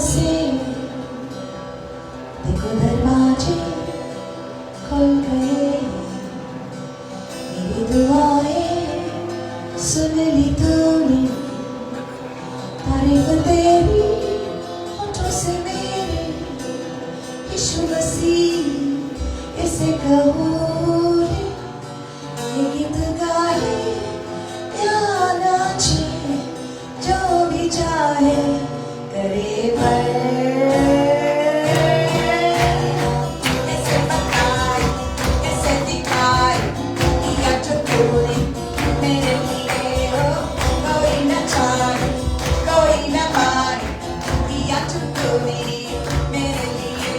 से देखो दरवाजे खुल गए, मेरी दुआएं सुन ली तूने, तारीफ तेरी होठों से मेरे, यीशु मसीह इसे कबूल है। ये गीत गाए या नाचे, जो भी चाहे करे पर कैसे बताए, कैसे दिखाए, किया जो तूने मेरे लिए हो। कोई न जाने, कोई न माने, किया जो तूने मेरे लिए।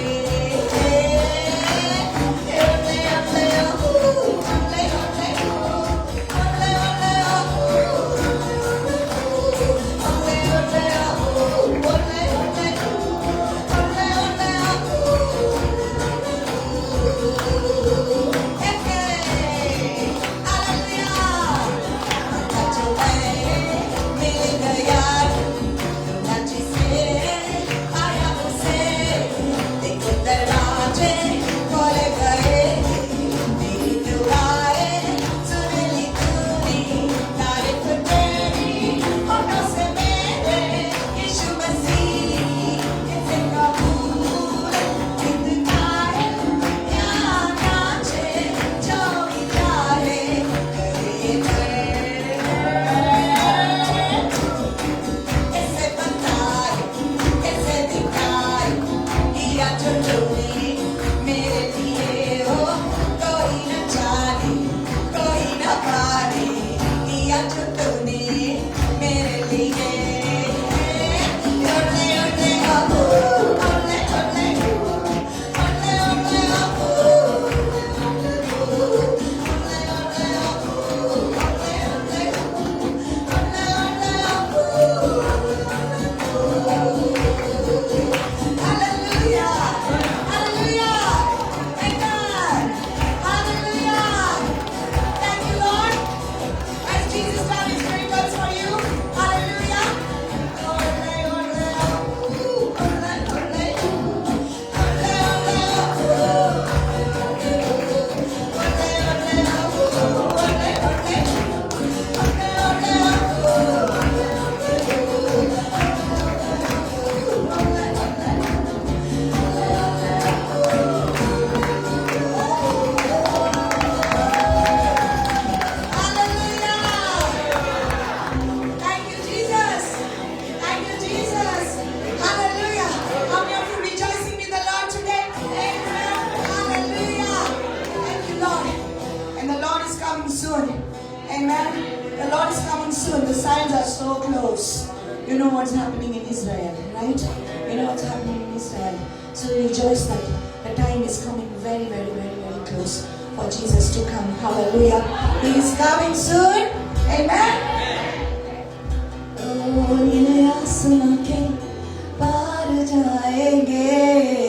You know what's happening in Israel, right? You know what's happening in Israel. So rejoice that the time is coming very, very, very, very close for Jesus to come. Hallelujah. He is coming soon. Amen.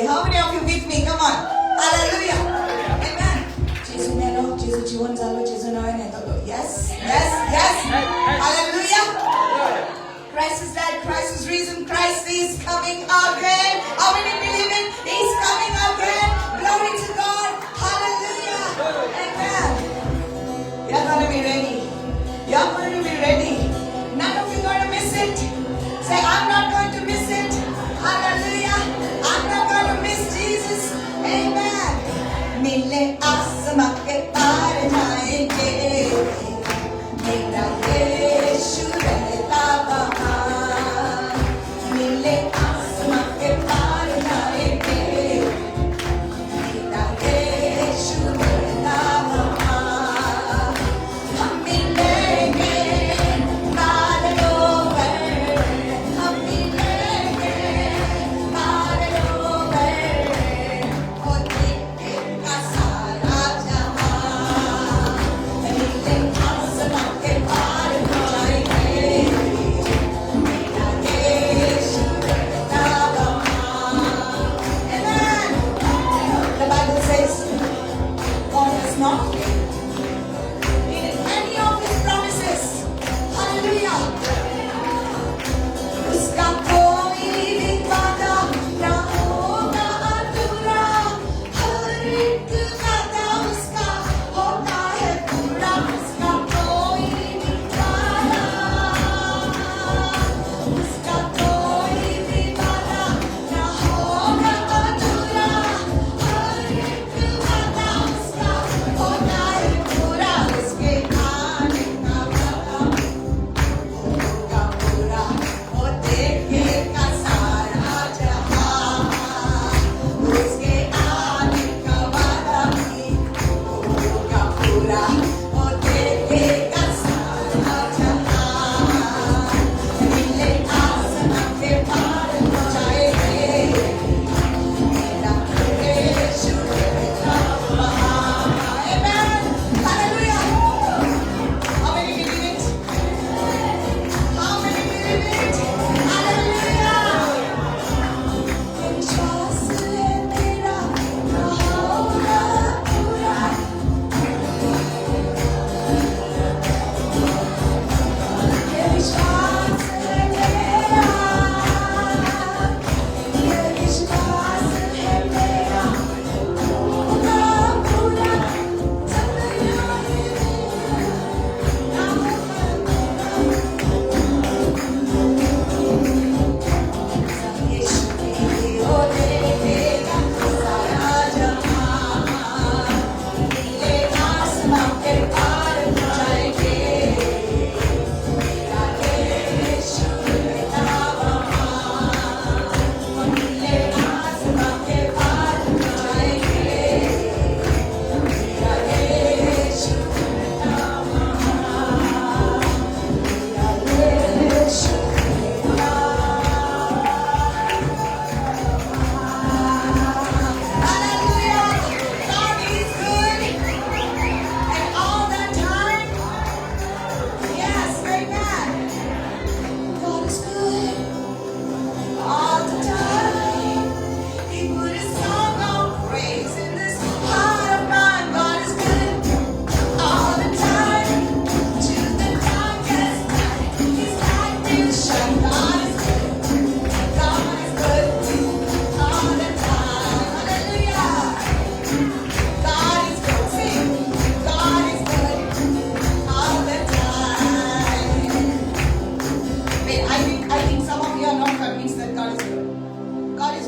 How many of you with me? Come on. Hallelujah. Amen. Yes, yes, yes. Hallelujah. Christ is dead, Christ is risen, Christ is coming again. How many believe it? He's coming again. Glory to God. Hallelujah. Amen. You're going to be ready. You're going to be ready. None of you are going to miss it. Say, I'm not going to miss it. Hallelujah. I'm not going to miss Jesus. Amen. Mile asma ke paar jayenge. Mera Yeshu rehta wahan. Mile asma ke paar jayenge.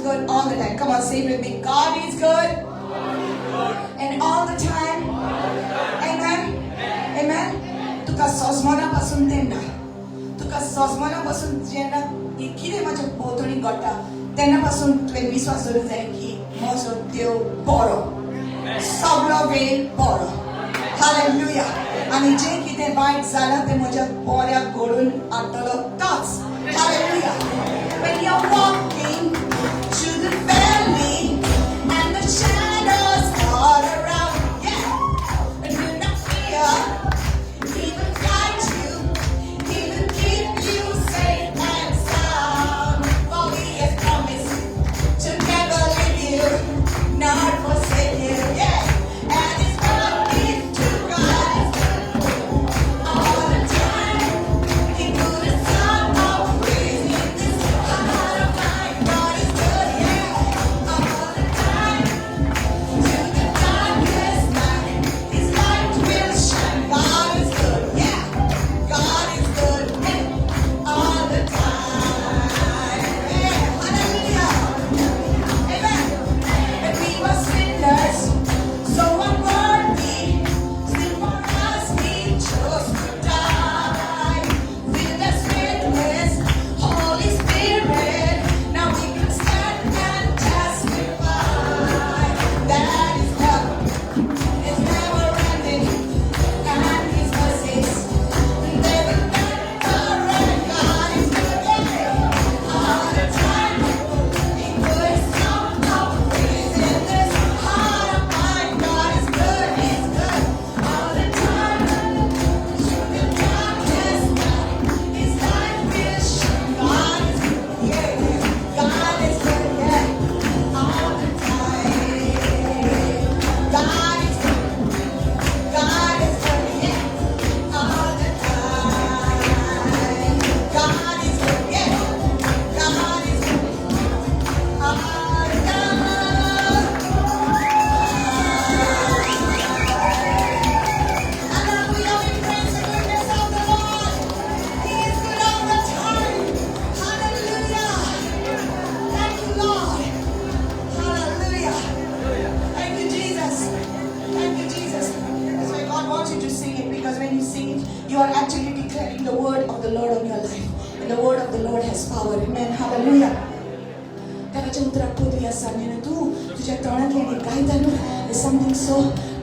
good all the time. Come on, say it with me. God is good. And all the time. Amen. Amen. तुका सजमनापासून तेन्ना तुका सजमनापासून जेन्ना ही कितें म्हाज्या भोंवतणी घडटा तेन्ना पासून तुवें विश्वास दवरूंक जाय की म्हजो देव बरो सगळो वेळ बरो हालेलुया आनी जें कितें वायट जालां तें म्हज्या बऱ्याक घडोवन हाडटलो तोच hallelujah. When you're walking through the valley and the shadows all around, yeah, and do not fear. He will guide you. He will keep you safe and sound. For He has promised to never leave you, nor forsake you. Yeah, and His word is true. God is good all the time. He put a song of praise in this heart of mine. God is good, yeah, all the time. To the darkest night, His light will shine. God is good, yeah, God is good, yeah, all the time. Yeah, hallelujah, amen. And we were sinners, so unworthy. Still for us He chose to die. With us witness, Holy Spirit, now we can stand and testify that His love is never ending and His mercies they will never end. God is good, yeah, all the time. He put a song of praise in this heart of mine. God is good, He's good all the time. Through the darkest night, His light will shine. God is good, yeah, God is good, yeah, all the time. God is good, God is good, yeah, all the time. God is good, yeah, God is good all the time. Hallelujah, we praise the goodness of the Lord. He is good all the time. Hallelujah. Thank you, Lord. Hallelujah. Thank you, Jesus. Thank you, Jesus. That's why God wants you to sing it, because when you sing it, you are actually declaring the word of the Lord on your life. And the word of the Lord has power. Amen. Hallelujah. त्याच्या उतराक पोतुया सामने तू तुझ्या तोंडात येणे गायता न्हू. There's something so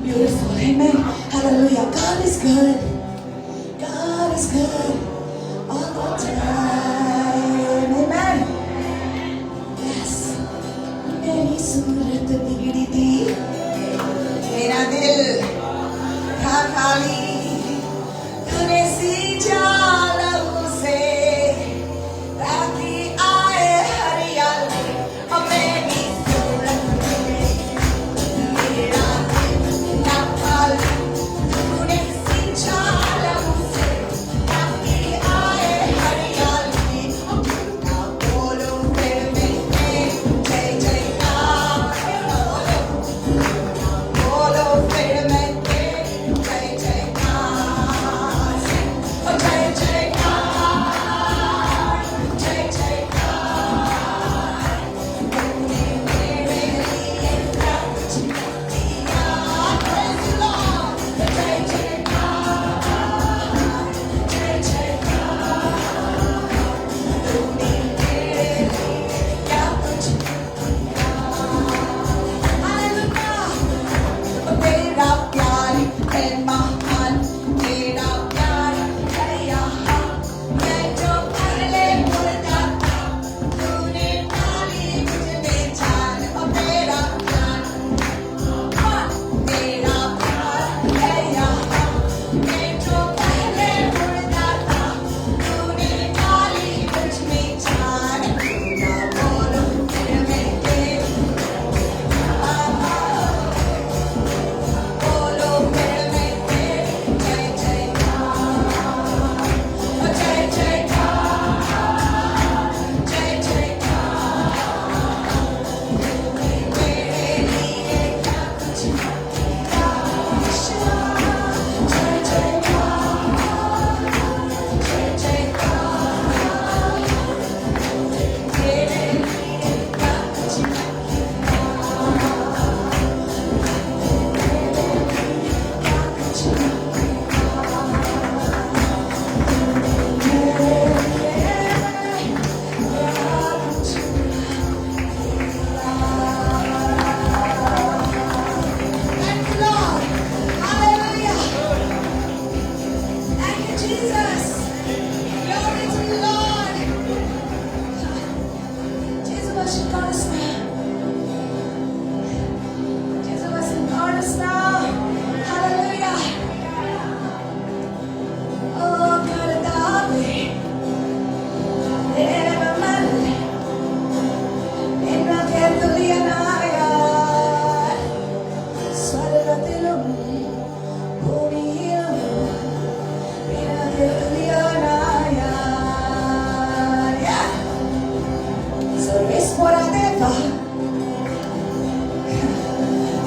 beautiful. Amen. Hallelujah. God is good. God is good all the time. Amen. Yes. मेरी सूरत बिगड़ी थी, मेरा दिल था खाली, तूने सींचा लहू से ताकि आए हरियाली। और मेरी सूरत बिगड़ी, मेरा दिल था खाली, तूने सींचा लहू से ताकि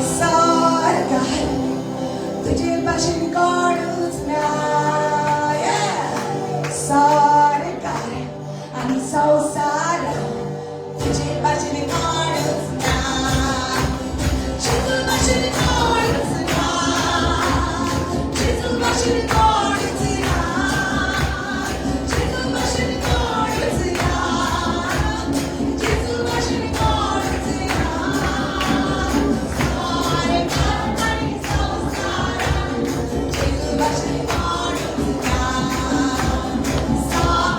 सारा तुझे बचन काढूचना सारा आणि संसार तुझे बचन काढूचना तुझे बचन काढूचना तुझे बचन काढूचना तुझे बचन काढूचना तुझे बचन काढूचना सारे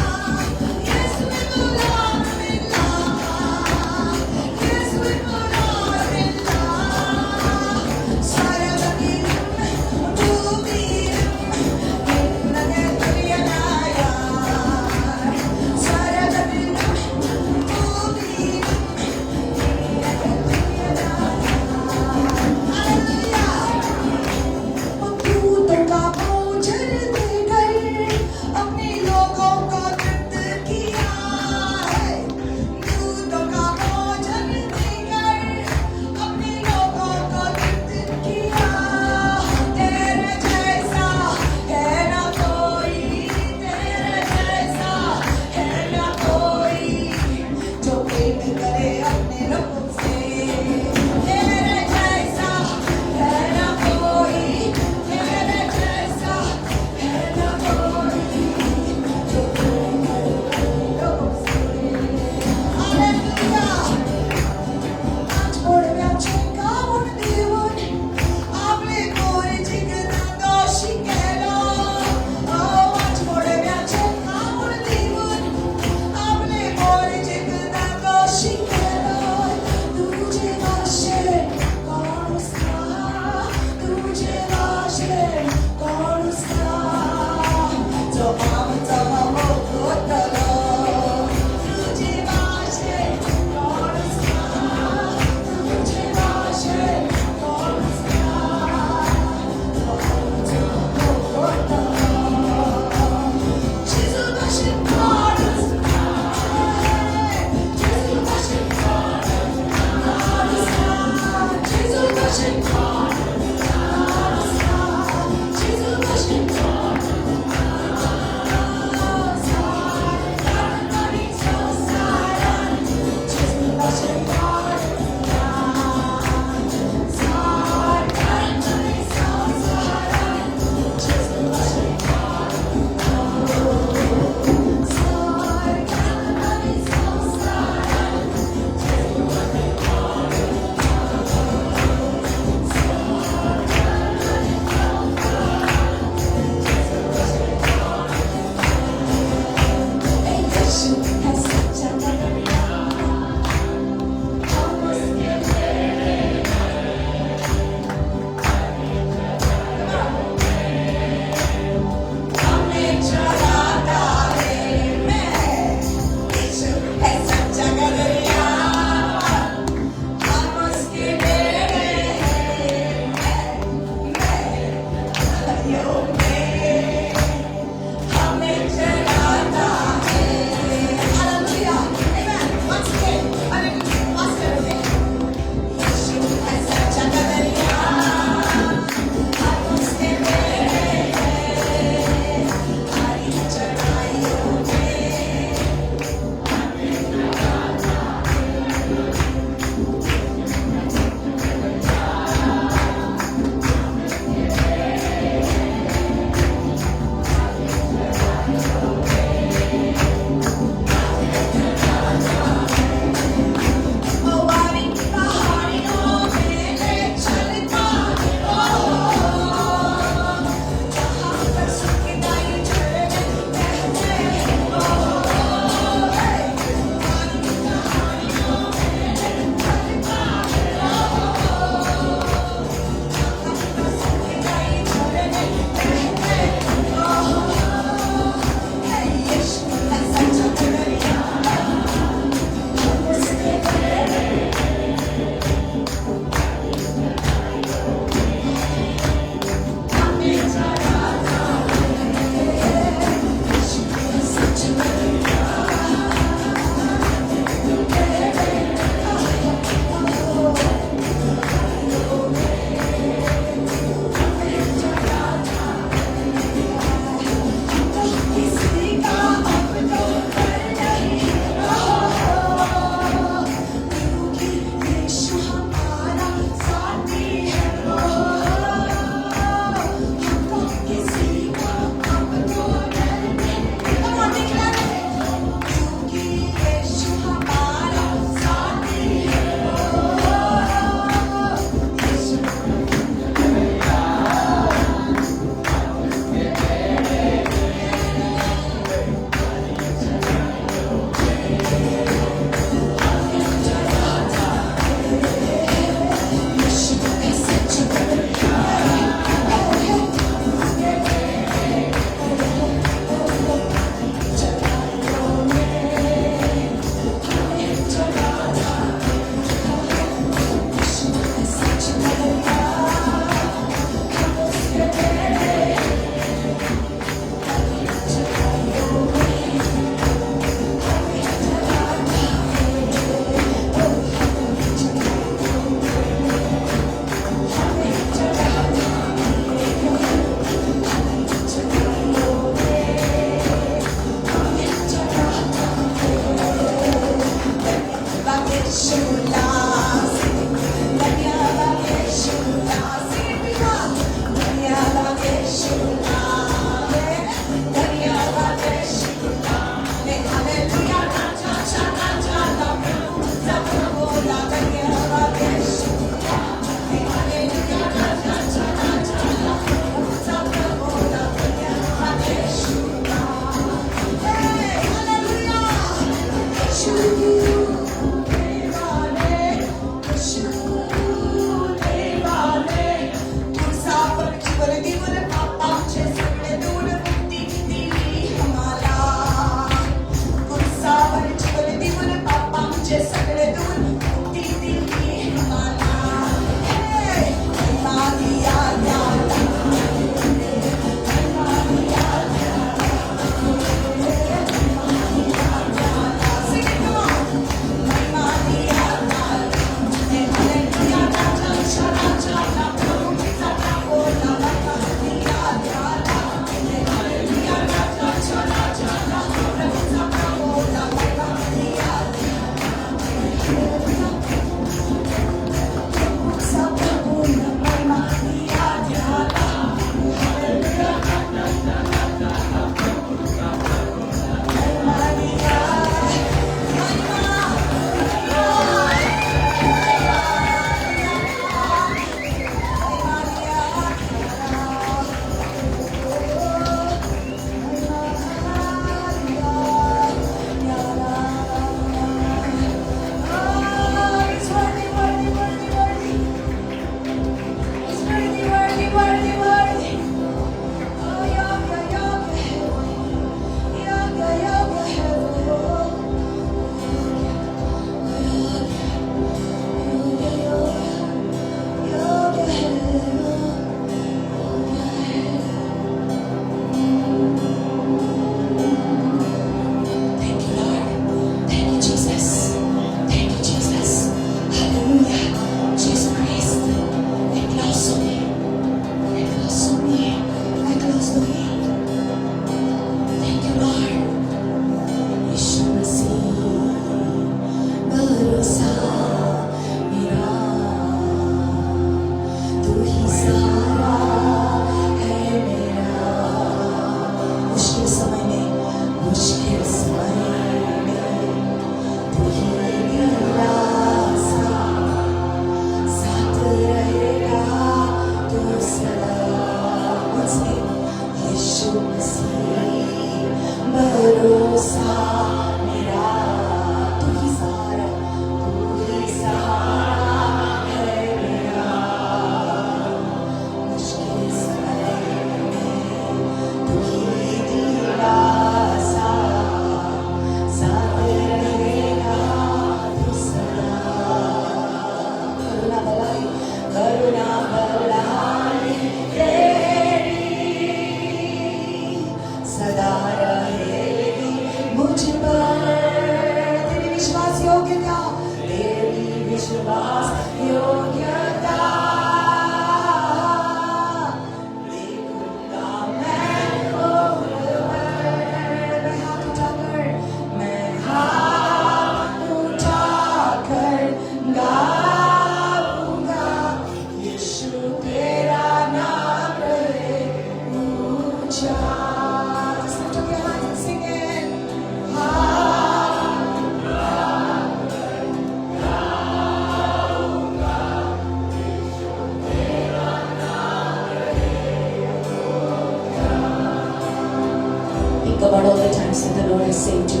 about all the times that the Lord has saved you.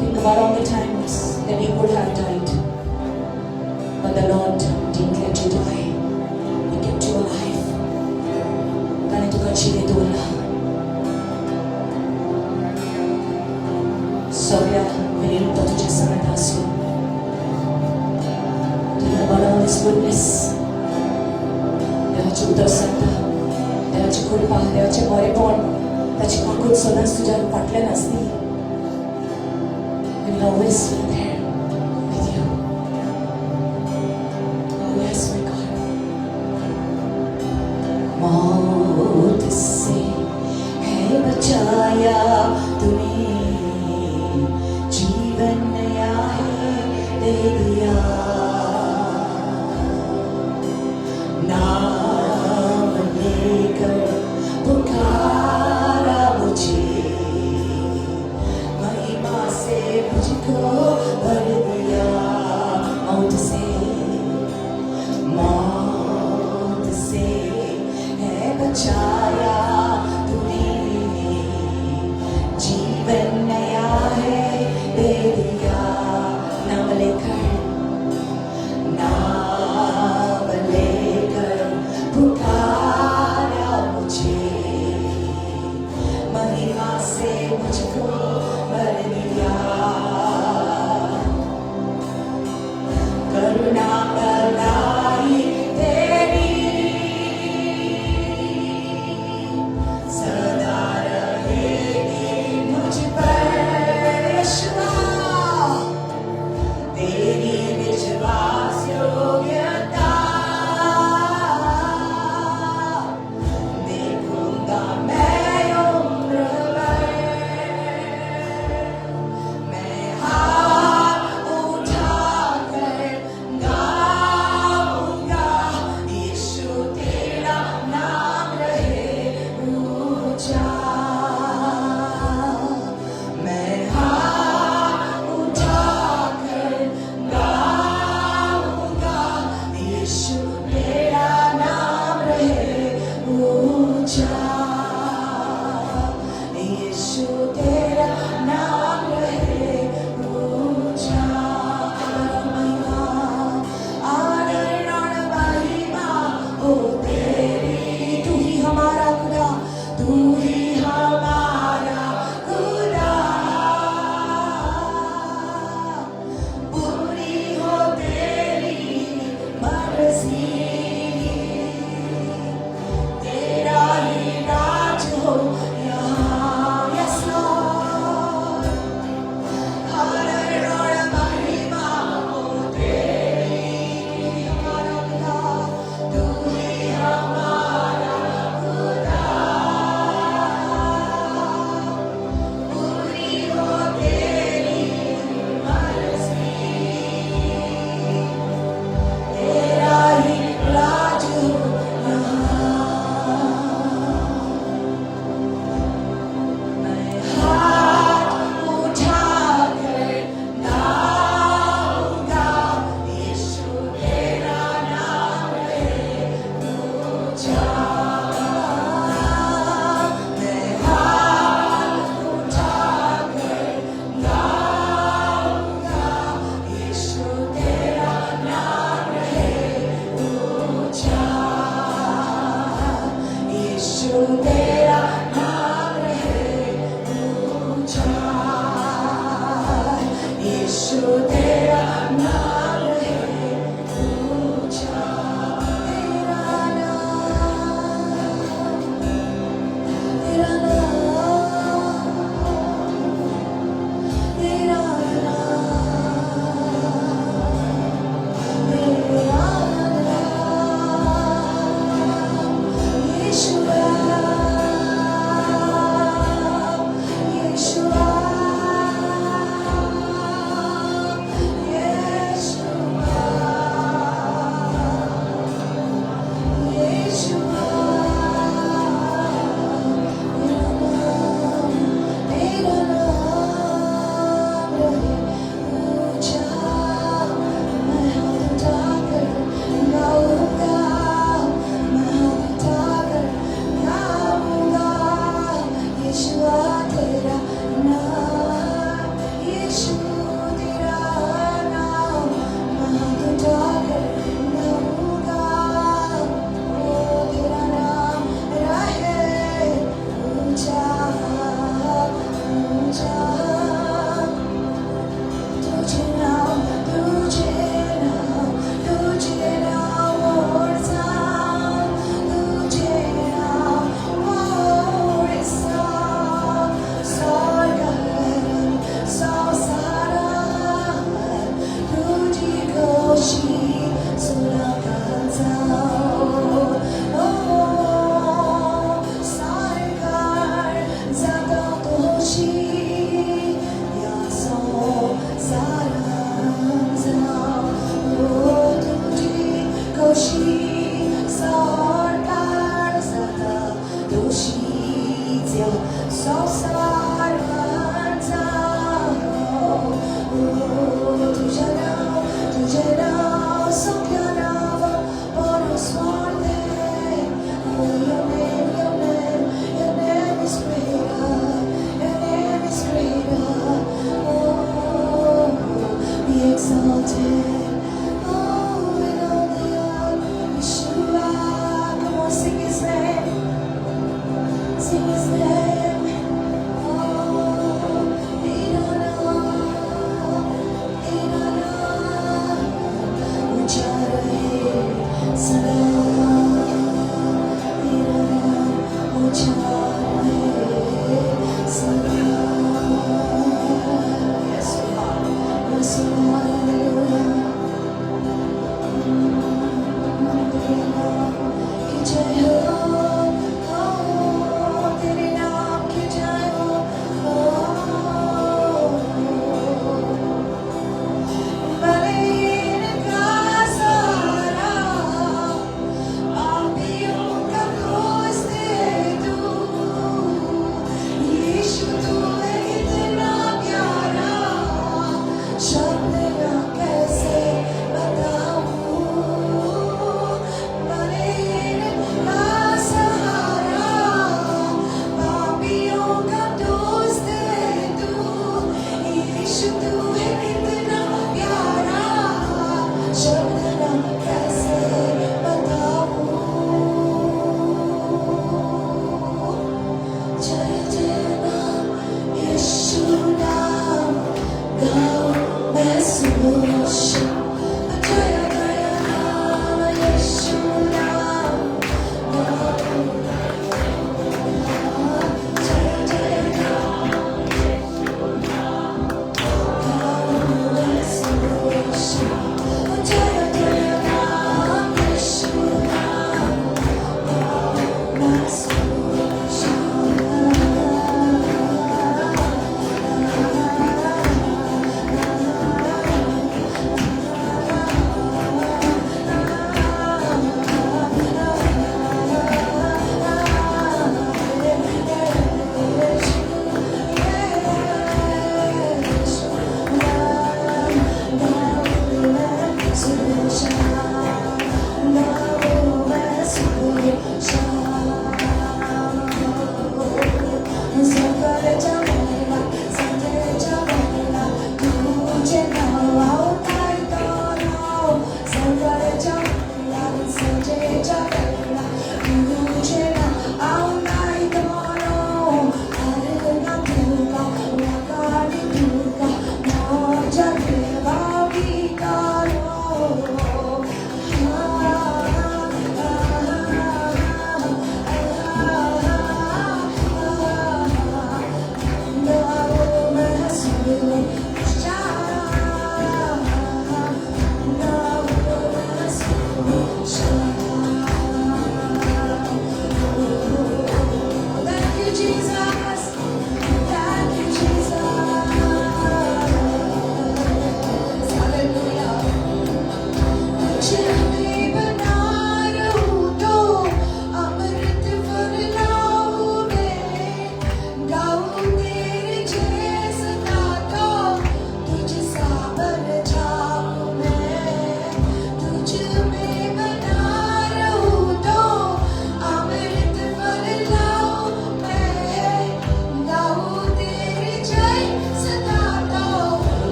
Think about all the times that you would have died, but the Lord didn't let you die. He kept you alive. Ganito ka chinidula. Sobra, venir todo ya sa nataso. Think about all His goodness. देवाची उदरसत्ता, देवाची कृपा, देवाचे बरेपण, त्याची काकूट सदांच तुझ्या फाटल्यान आसली. He will always be there with you. Oh yes, my God. मौत से है बचाया तूने, जीवन नया है यीशु तेरा नाम है ऊंचा, तेरा नाम, तेरा नाम, तेरा नाम, तेरा नाम, यीशुआ, यीशुआ,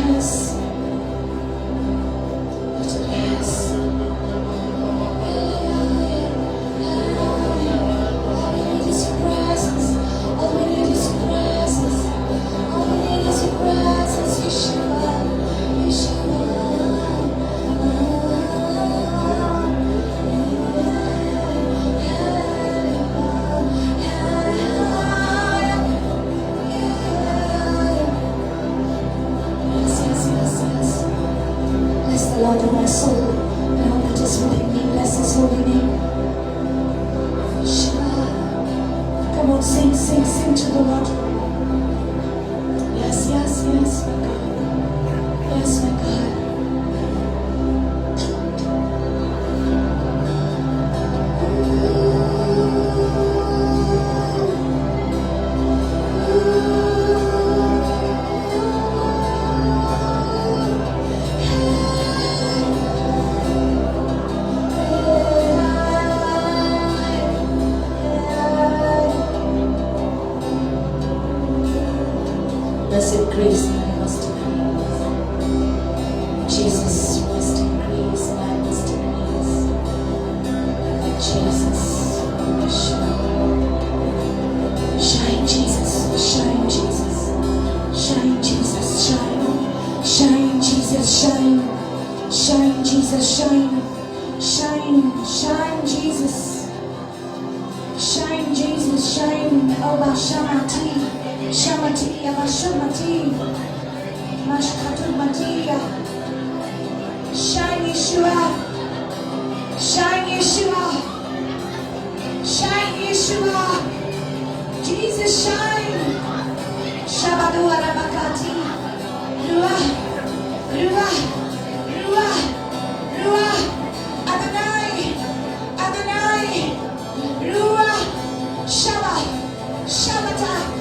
Yes. Yes. All we need is your presence. All we need is your presence. All we need is your presence. Yeshua. Bless the Lord of my soul, and all that is within me. Bless His holy name. Come on, sing, sing, sing to the Lord. Yes, yes, yes, my God. Yes, my God. Blessed grace, I must increase. Jesus must increase, and I must increase. Jesus, shine, Jesus, shine, Jesus, shine, Jesus, shine, shine, Jesus, shine, shine, Jesus, shine, shine, shine, Jesus, shine, Jesus, shine. Oba Shamati. Shamati, Abashamati, Mashkatu Matia, shine Yeshua, shine Yeshua, shine Yeshua, Jesus shine, Shabadu Arabakati, Ruah, Ruah, Ruah, Ruah, Adonai, Adonai, Ruah, Shabbat, Shabbatah.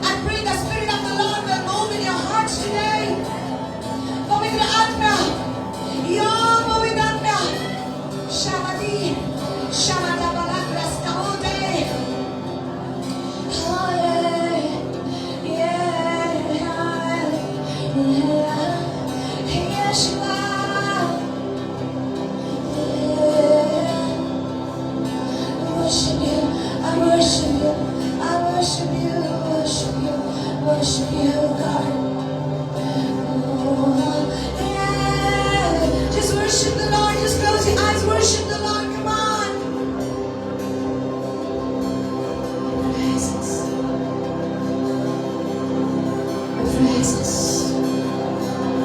I pray the Spirit of the Lord will move in your hearts today. Pavitra Atma, Yom Pavitra Shamadi, Shamada Balagras Kamode. Yeshua. I worship you, I worship you, worship you, worship you, God. Oh, yeah. Just worship the Lord, just close your eyes, worship the Lord, come on. Praises, the praises,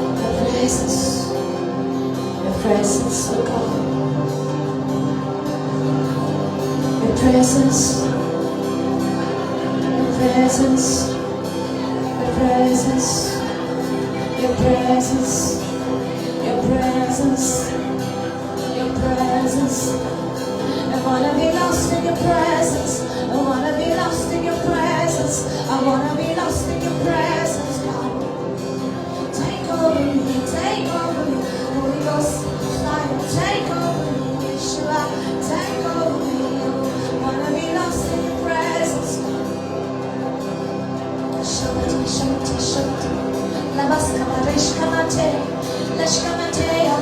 the praises, the praises of God. Your presence, your presence, your presence, your presence, your presence, your presence. I wanna be lost in your presence. I wanna be lost in your presence. I wanna be lost in your presence, God. Take over me, Holy Ghost, fire, take over me, Yeshua, take over me. Wanna be lost in your presence. Shamati, shamati, shamati. Labaska mareshkamate, leshkamatea,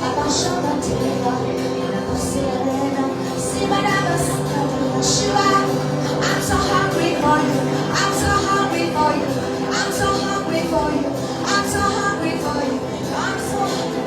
abashamatea, nabasearena, sibarabasa, Yeshua. I'm so hungry for you. I'm so hungry for you. I'm so hungry for you. I'm so hungry for you. I'm so hungry.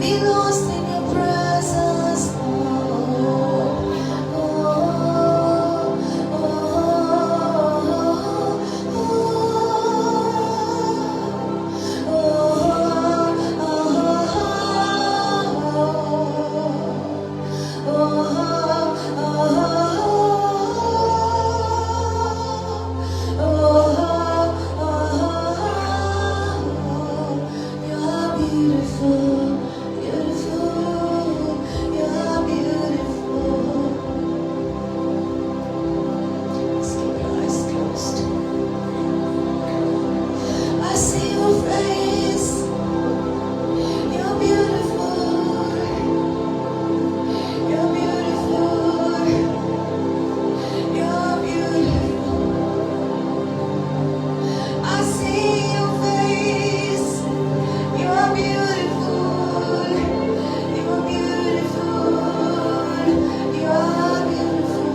be lost in your presence, Lord. You're beautiful, beautiful, you're beautiful. Just keep your eyes closed. I see your face. You're beautiful. You're beautiful. You're beautiful. I see your face. You are beautiful. You are beautiful. You are beautiful.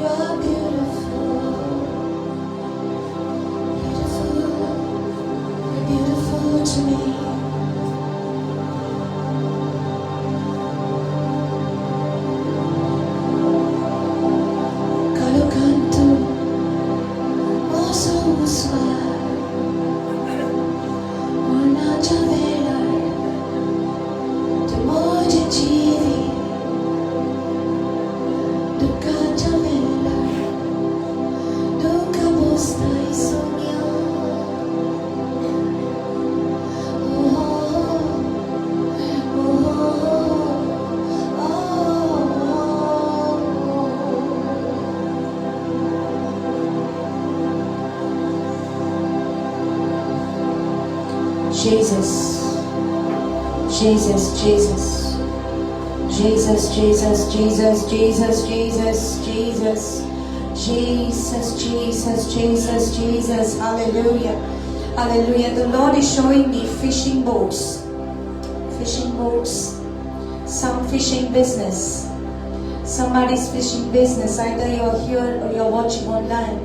You're beautiful. You're beautiful to me. Kalau kanto oso uswa una javela temoje chiri duka javela duka bosta isomia. Jesus, Jesus, Jesus, Jesus, Jesus, Jesus, Jesus, Jesus, Jesus, Jesus, Jesus, Jesus, Jesus, hallelujah, hallelujah. The Lord is showing me fishing boats, some fishing business. Somebody's fishing business, either you're here or you're watching online.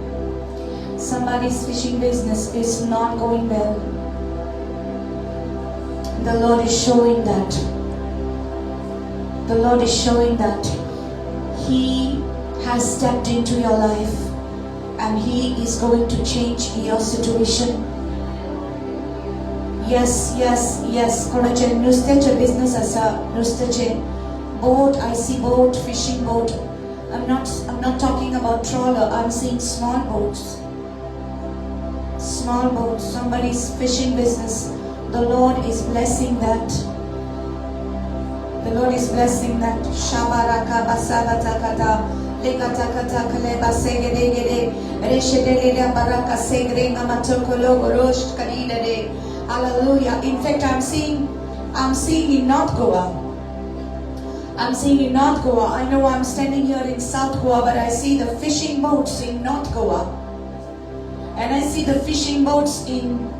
Somebody's fishing business is not going well. The Lord is showing that. The Lord is showing that He has stepped into your life and He is going to change your situation. Yes, yes, yes. Konache nusteche business asa nusteche boat. I see boat, fishing boat. I'm not talking about trawler. I'm seeing small boats. Small boats. Somebody's fishing business. The Lord is blessing that. The Lord is blessing that. Shabaraka basavatakata lekatakata kaleba segedegede reshedele baraka segre namatokolo gorosh kadidade. Hallelujah. In fact, I'm seeing in North Goa. I'm seeing in North Goa. I know I'm standing here in South Goa, but I see the fishing boats in North Goa. And I see the fishing boats in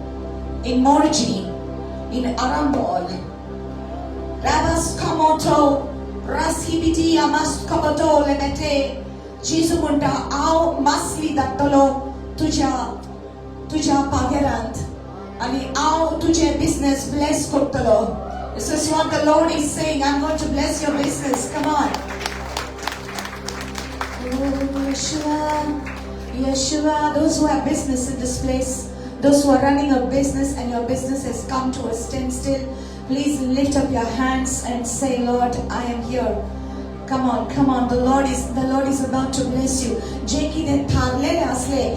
Morji, in Arambol. Rabas Kamoto, Rasibiti Amas Kabato Lemete, Jisumunta Au Masli Datolo, Tuja Pagerant, and Au Tuje business bless Kotalo. This is what the Lord is saying. I'm going to bless your business. Come on. Oh, Yeshua, Yeshua, those who have business in this place, those who are running a business and your business has come to a standstill, please lift up your hands and say, Lord, I am here. Come on, come on. The Lord is about to bless you. Jeki de tharlele asle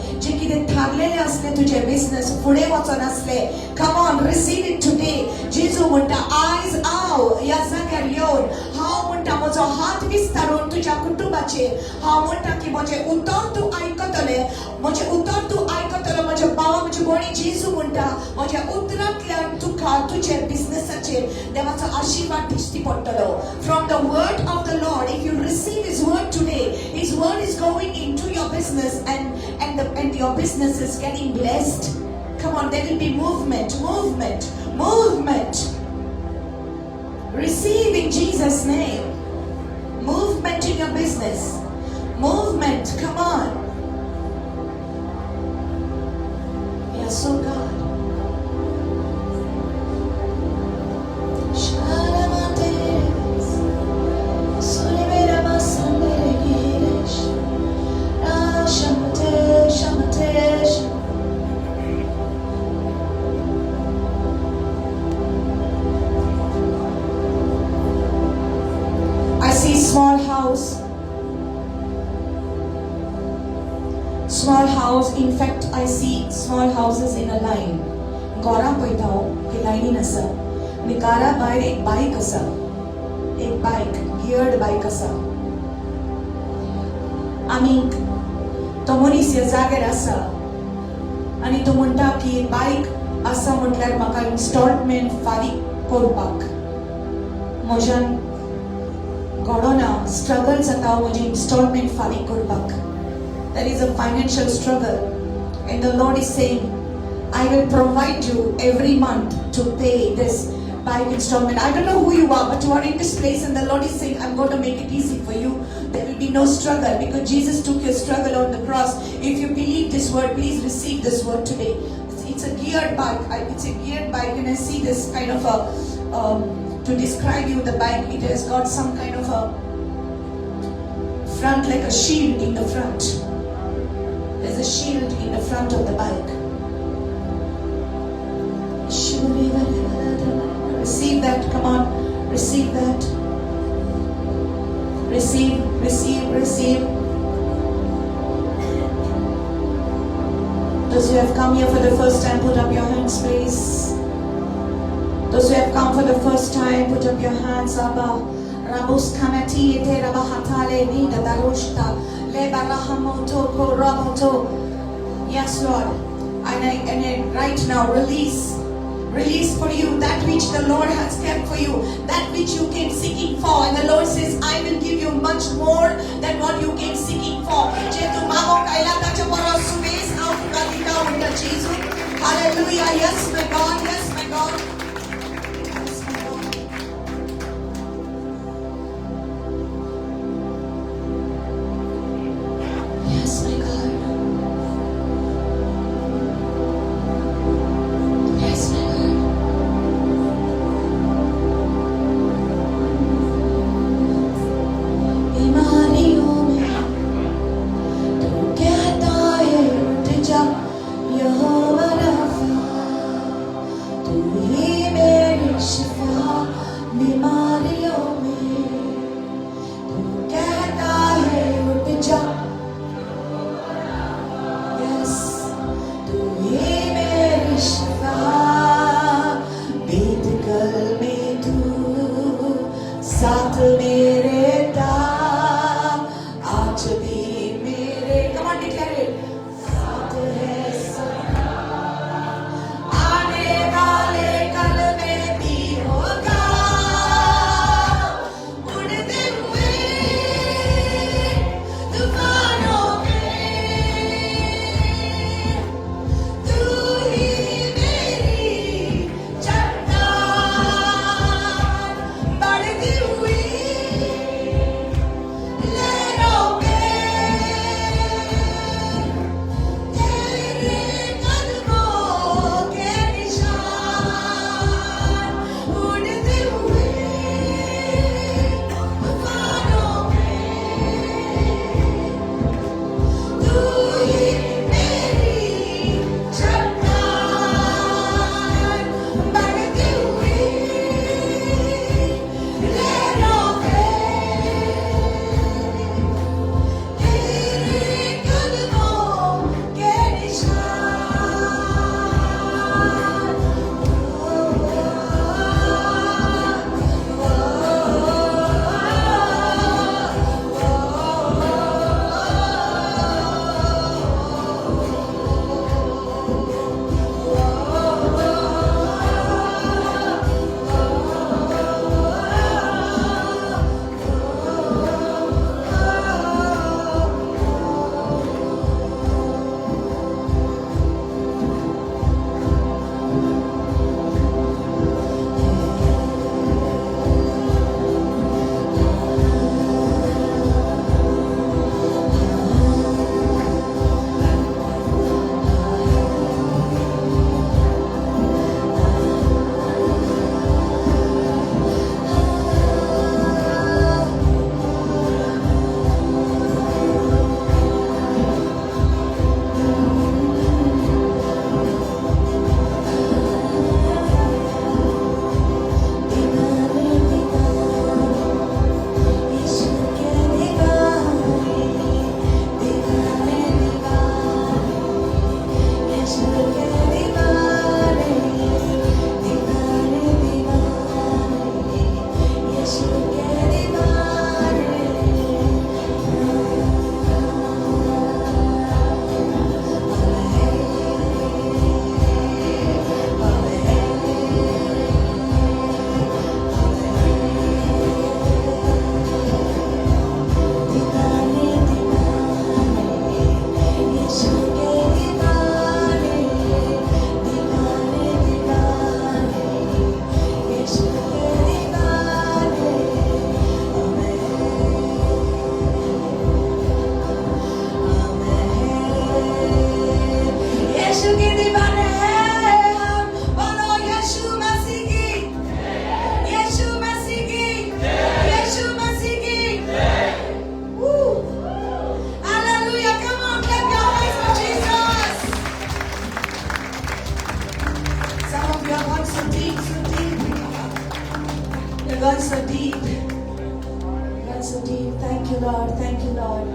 tuje business pude wachon asle. Come on, receive it today. Jesu munta eyes out. Yazakar yon. How munta mojo heart vistaron tuja kutubache. How munta ki moje utar tu aikatale. Moje utar tu aikatale moje bawa moje boni Jesu munta moje utrat lan tukha tuje business ache. Devacha ashirwad dishti pottalo. From the word of the Lord, if you receive His word today, His word is going into your business and and your business is getting blessed. Come on, there will be movement. Receive in Jesus' name. Movement in your business. Movement, come on. Yes, oh God. I see small house. In fact, I see small houses in a line. Gora poitao, he line in asa. Nikara by a bike asa. A bike, geared bike asa. Amink, tomoni siyazager asa. Ani tomunta ki bike asa mutlar maka installment fari korpak. Mojan Godona struggles atao mujhe installment fari korpak. There is a financial struggle, and the Lord is saying, I will provide you every month to pay this bike installment. I don't know who you are, but you are in this place, and the Lord is saying, I'm going to make it easy for you. There will be no struggle because Jesus took your struggle on the cross. If you believe this word, please receive this word today. It's a geared bike. It's a geared bike, and I see this kind of a to describe you the bike. It has got some kind of a front, like a shield in the front. There's a shield in the front of the bike. Receive that, come on, receive that. Receive. Those who have come here for the first time, put up your hands, please. Those who have come for the first time, put up your hands. Abba. Rabos kamati ete rabahatale nida daroshta. Yes, Lord. And right now, release for you that which the Lord has kept for you, that which you came seeking for. And the Lord says, I will give you much more than what you came seeking for. Hallelujah. Yes, my God. Yes, my God. यीशु के दीवाने हैं हम, बोलो यीशु मसीह की, यीशु मसीह की, यीशु मसीह की। Woo. Hallelujah, come on, clap your hands for Jesus. Some of you are going so deep, so deep. You're going so deep. You're going so deep. Thank you, Lord. Thank you, Lord.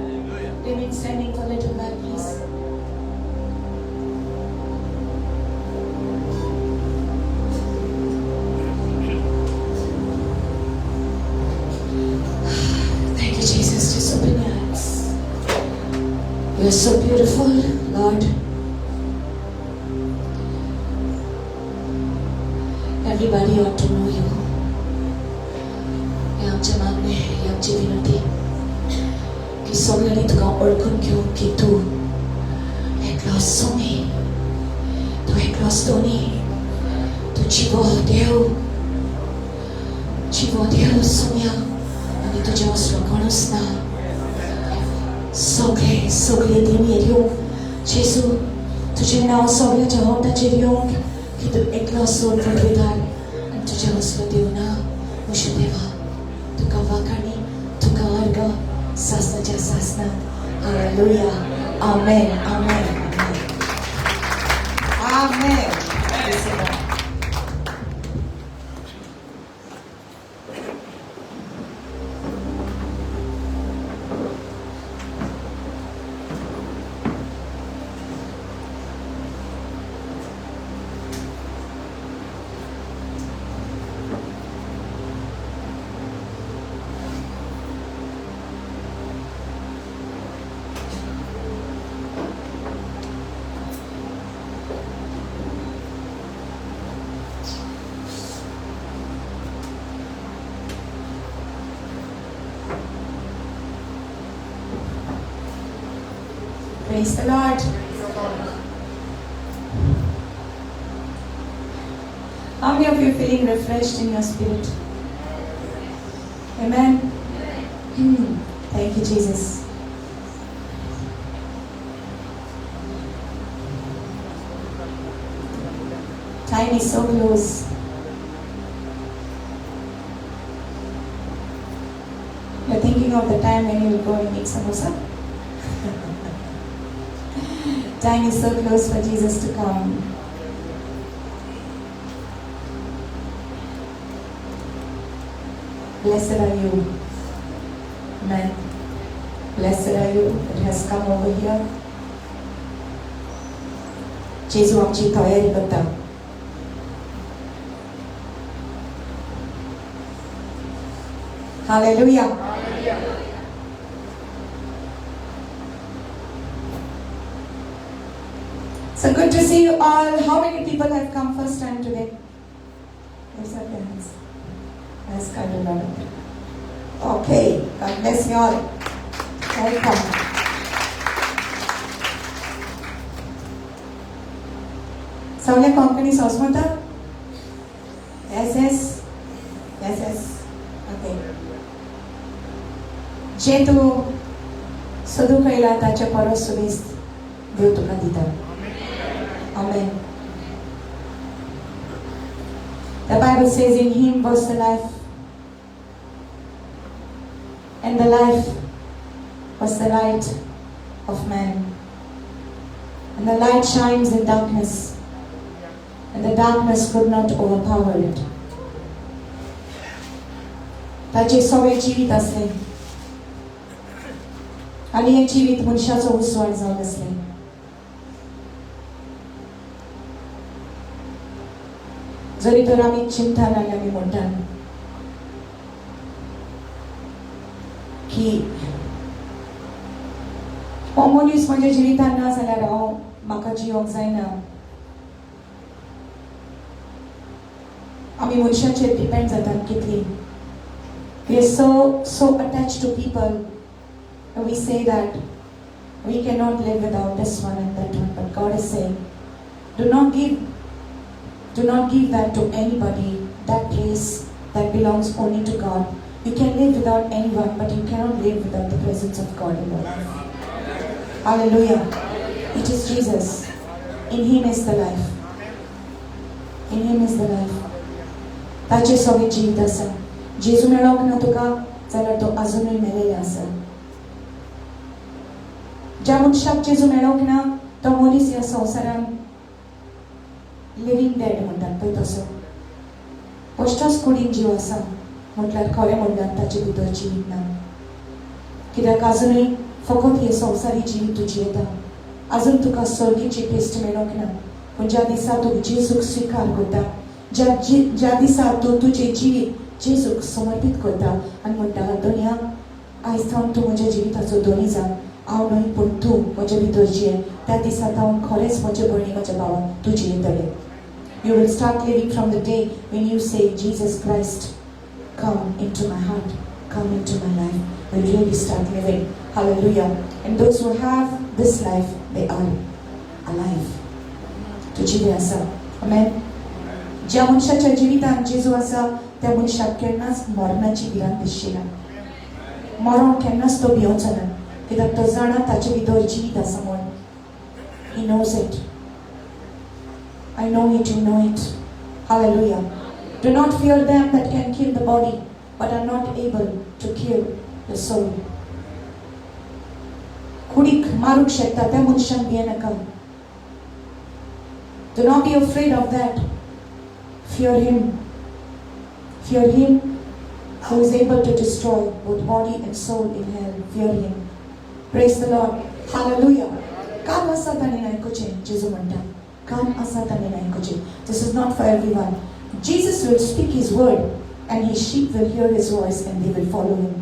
Remain standing for a little while, please. Thank you, Jesus. Just open your eyes. You're so beautiful, Lord. Everybody ought to know you. 이 आमच्या मागणे, ही आमची विनंती की सगळ्यांनी तुका ओळखून घेवंक की तूं एकलो सोमी, तूं एकलो स्तोनी, तूं जिवो देव सोम्या आनी तुजे असलो कोणूच ना. सगळे देणेर येवंक जेजू तुजें नांव सगळ्याच्या होटाचेर येवंक की तूं एकलो सोड पडवेदार आनी तुजे असलो देव ना. मुशे देवा तुका वाखाणी, तुका अर्ग सासनाच्या सासनात. Hallelujah. Amen. Amen. Amen. Praise the Lord. How many of you are feeling refreshed in your spirit? Amen. Thank you, Jesus. Time is so close. You're thinking of the time when you will go and make samosa? Time is so close for Jesus to come. Blessed are you. Amen. Blessed are you that has come over here. जेजू आमची तयारी करता. Hallelujah. So good to see you all. How many people have come first time today? Raise up your hands. That's kind of lot. Okay. God bless you all. Welcome. सगळे Konkani Sanskrit? Yes. Okay. जे तू सदू कळला ताचे परस सुबेज देव तुका दिता. Amen. The Bible says in him was the life, and the life was the light of man. And the light shines in darkness, and the darkness could not overpower it. ताचे सगळे जिवीत असले आणि हे जिवीत मनशाचो उसवाड जावन असले. जरी तर आमी चिंतन आनी आमी म्हणटात की हो मनीस म्हज्या जिवितान ना जाल्यार म्हाका जियोंक जायना. आमी मनशाचेर डिपेंड जातात कितली. We are so attached to people and we say that we cannot live without this one and that one, but God is saying do not give that to anybody. That place that belongs only to God. You can live without anyone, but you cannot live without the presence of God in your life. Hallelujah. It is Jesus. In Him is the life. In Him is the life. ताचे सगळे जीवित आसा. जेजू मेळोक ना तुका जाल्यार तो अजुनूय मेलेलो आसा. ज्या मनशाक जेजू मेळोक ना तो मनीस ह्या संवसारान लिव्हिंग डेड म्हणटात पळय तसो. बेश्टोच कुडीन जीव आसा म्हटल्यार खरें म्हणटात ताचे भितर जिवीत ना. कित्याक अजुनूय फकत हे संवसारी जिवीत तूं जियेता. अजून तुका स्वर्गीची पेस्ट मेळोक ना. पूण ज्या दिसा तूं जेजूक स्विकार करता, ज्या दिसा तूं तुजें जिवीत जेजूक समर्पीत करता आनी म्हणटा दुनिया आयज थावन तूं म्हज्या जिविताचो धनी जा. हांव न्हय पूण तूं म्हजे भितर जिये. त्या दिसा हांव खरेंच म्हजे भयणी म्हज्या भावाक तूं जियेतलें. You will start living from the day when you say, Jesus Christ, come into my heart, come into my life. We'll really start living. Hallelujah. And those who have this life, they are alive. तुझी आसा. Amen. ज्या मनशाच्या जिवितान जेजू आसा त्या मनशाक केन्नाच मरणाची भिरांत दिसची ना. मरण केन्नाच तो भिवचो ना. कित्याक तो जाणा ताचे भितर जिवीत आसा म्हूण. He knows it. I know it, you know it. Hallelujah. Do not fear them that can kill the body, but are not able to kill the soul. कुडीक मारूंक शकता त्या मनशाक भियेनाका. Do not be afraid of that. Fear Him. Fear Him who is able to destroy both body and soul in hell. Fear Him. Praise the Lord. Hallelujah. काम आसा ताणें आयकुचें. जेजू म्हणटा काम आसा ताणें आयकुचें. This is not for everyone. Jesus will speak His word and His sheep will hear His voice and they will follow Him.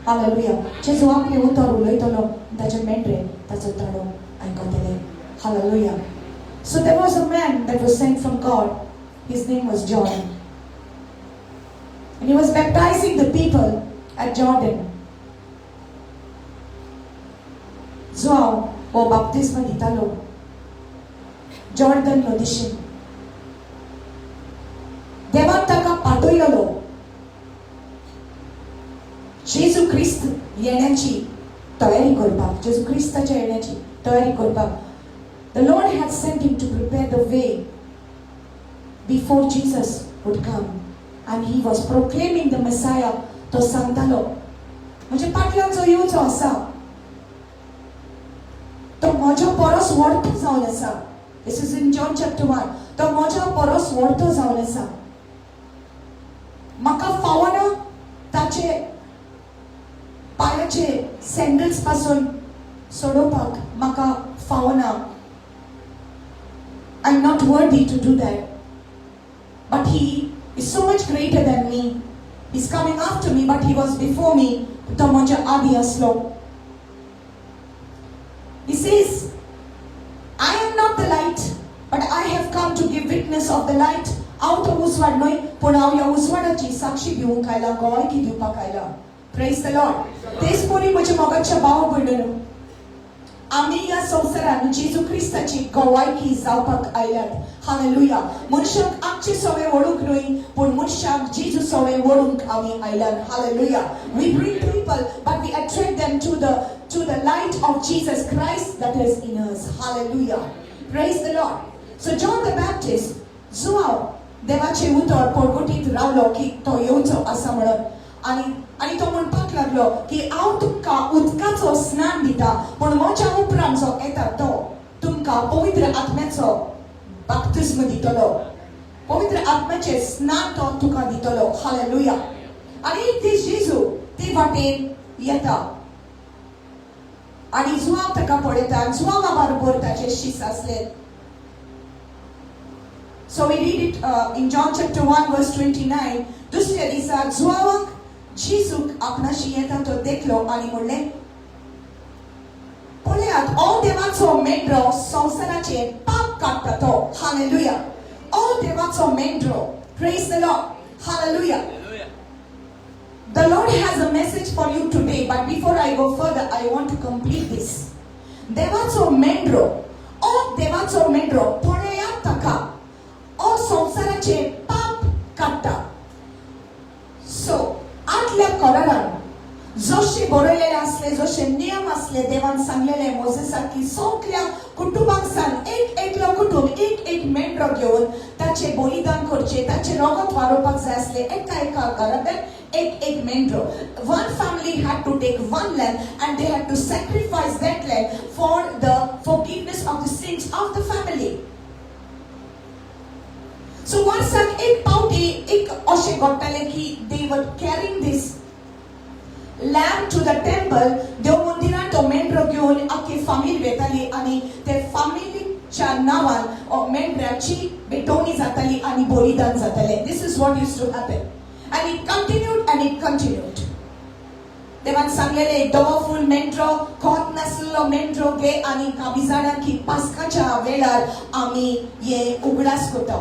Hallelujah. जेजू आपले उतर उलयतलो ताचे मेंढरे ताचो ताळो आयकतले. Hallelujah. So there was a man that was sent from God. His name was John. And he was baptizing the people at Jordan. João o baptismo ditalo Jordan nodishin. देवान ताका पाठयलो जेजू ख्रिस्त येण्याची तयारी करपाक. जेजू ख्रिस्ताच्या येण्याची तयारी करपाक. The Lord had sent him to prepare the way before Jesus would come, and he was proclaiming the Messiah. तो सांगतालो म्हणजे पाटल्यान जो येवचो आसा तो म्हज्या परस व्हडतो जावन आसा. This is in John chapter 1. तो म्हज्या परस व्हडतो जावन आसा. म्हाका फावना ताचे पायाचे सॅन्डल्स पासून सोडोवपाक. म्हाका फावना. I'm not worthy to do that. But He is so much greater than me. He's coming after me, but He was before me. तो म्हज्या आदी आसलो. He says, I am not the light, but I have come to give witness of the light. हांव तो उजवाड न्हय पूण हांव ह्या उजवाडाची साक्षी दिवंक आयला, गवायकी दिवपाक आयला. Praise the Lord. तेच परी म्हज्या मोगाच्या भाव भयणीनो आमी ह्या संवसारान जेजू ख्रिस्ताची गवायकी जावपाक आयल्यात. हालेलुया. मनशाक आमचे सवय वळूंक न्हय पूण मनशाक जेजू सवय वळूंक आमी आयल्यात. Hallelujah. We bring people but we attract them to the light of Jesus Christ that is in us. Hallelujah. Praise the Lord. So John the Baptist João देवाचे उतर पळगोटीत रावलो की तो येवचो आसा म्हणून आणि तो म्हणपाक लागलो की हांव तुमकां उदकाचो स्नान दिता पूण म्हज्या उपरांत जो येता तो तुमकां पवित्र आत्म्याचो बॅप्तिस्म दितलो. पवित्र आत्म्याचे स्नान तो तुका दितलो. हालेलुया. आणि ती जेजू ती वाटेन येता आणि जुआव ताका पळयता. जुआवा बरोबर ताचे शिस आसले. So we read it in John chapter 1 verse 29. दुसऱ्या दिसा जुआवाक जेजूक आपणाशी येता तो देखलो आणि म्हणले पळयात हो देवाचो मेंढरो संवसाराचे पाप काडटा तो. हालेलुया. हो देवाचो मेंढरो. Praise the Lord. Hallelujah. The Lord has a message for you today, but before I go further, I want to complete this. देवाचो मेंढरो. हो देवाचो मेंढरो पळयात ताका हो संवसाराचे पाप काडटा. So आदल्या करारान जशे बरयलेले आसले, जशे नियम आसले, देवान सांगलेले मोसेसाक की सगळ्या कुटुंबाक सांग एक एकलो कुटुंब एक मेंढरो घेवन ताचे बलिदान करचे ताचे रगत वारोवपाक जाय आसले एका घरांतल्यान एक मेंढरो. One family had to take one lamb and they had to sacrifice that lamb for the forgiveness of the sins of the family. So वर्साक एक पावटी एक अशें घडटालें की they were carrying this lamb to the temple. देव मंदिरांत तो मेंढरो घेवन आख्खी फामील वेताली आनी ते फामिलीच्या नांवान मेंढऱ्याची बेटोवणी जाताली आनी बलिदान जातालें. This is what used to happen. And it continued. देवान सांगलेले एक दवफूल मेंढरो खोत नासलो मेंढरो घे आनी काबिजाडां की पास्काच्या वेळार आमी हे उगडास करता.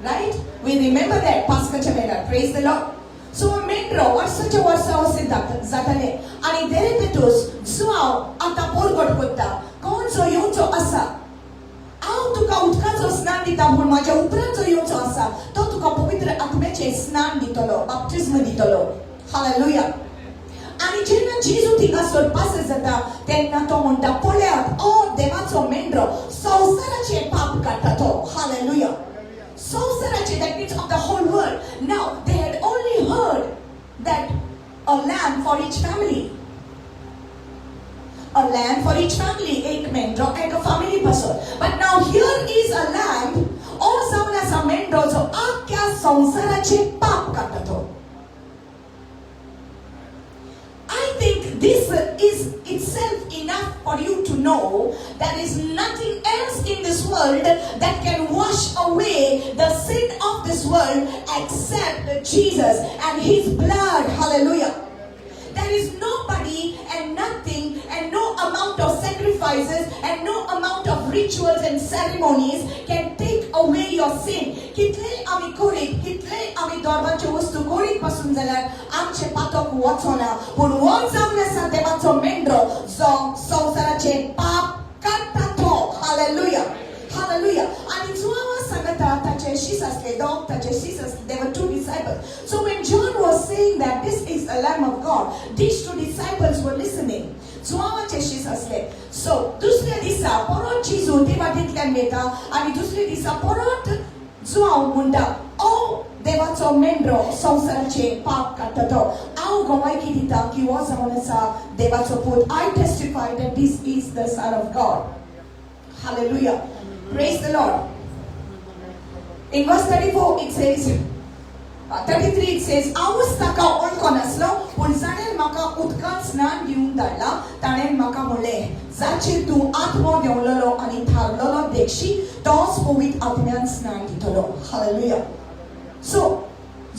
Right? We remember that पास्काच्या वेळार. Praise the Lord. So मेंढरो वर्साच्या वर्सा अशें जातालें आनी देरेपेटूस जो हांव आतां पोरगोट करता कोण जो येवचो आसा हांव तुका उदकाचो स्नान दिता म्हूण म्हाज्या उपरांत जो येवचो आसा तो तुका पवित्र आत्म्याचें स्नान दितलो बाप्तिस्म दितलो. हालेलुया. आनी जेन्ना जेजू थिंगासर पास जाता तेन्ना तो म्हणटा पळयात हो देवाचो मेंढरो संवसाराचें पाप काडटा तो. Hallelujah. संवसाराचें, that means of the whole world. Now they had only heard that a lamb for each family. A lamb for each family, एक मेंढरो एका family पासून. But now here is a lamb, हो जावन आसा मेंढरो जो आख्ख्या संवसाराचें पाप काडटा तो. I think this is itself enough for you to know there is nothing else in this world that can wash away the sin of this world except Jesus and His blood. Hallelujah. There is nobody and nothing and no amount of sacrifices and no amount of rituals and ceremonies can take away your sin. कितले आमी कोरीत कितले आमी धर्माच्यो वस्तू कोरीत पासून जाल्यार आमचे पातक वचना पूण हो जावन आसा देवाचो मेंढरो जो संवसाराचें पाप काडटा तो. Hallelujah. Hallelujah. And so there were two disciples. So when John was saying that this is the Lamb of God, these two disciples were listening. So दुसऱ्या दिसा परत जेजू देवांतल्यान येता आनी दुसऱ्या दिसा परत जो हांव म्हणटा ओ देवाचो मेंढरो संवसाराचें पाप काडटा तो. हांव गवायकी दिता की हो जावन आसा देवाचो पूत. I testify that this is the Son of God. Hallelujah. Praise the Lord. In verse 34 it says 33 it says हांवूच ताका वळखोन आसलो पूण जाणें म्हाका उदकांत स्नान दिवंक धाडला ताणें म्हाका म्हणलें जाचेर तूं आत्मो देंवलेलो आनी थारलेलो देखशी तोच पवित्र आत्म्यान स्नान दितलो. हालेलुया. सो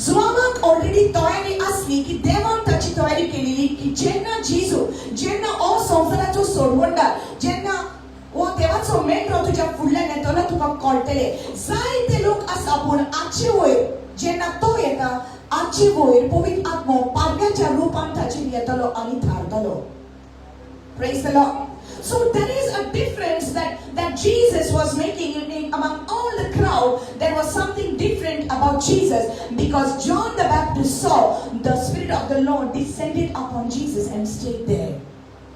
जुवामाक ऑलरेडी तयारी आसली की देवान ताची तयारी केलेली की जेन्ना जेजू जेन्ना हो संवसाराचो सोडवणदार जेन्ना हो देवाचो मेंढरो तुज्या फुडल्यान येतलो तुका कळटलें. जायते लोक आसा पूण आजचे वयर जेन्ना तो येता आजचे वयर पवित्र आत्मो पाडव्याच्या रूपान ताचेर येतलो आनी थारतलो. Praise the Lord. So there is a difference that Jesus was making among all the crowd. There was something different about Jesus because John the Baptist saw the Spirit of the Lord descended upon Jesus and stayed there.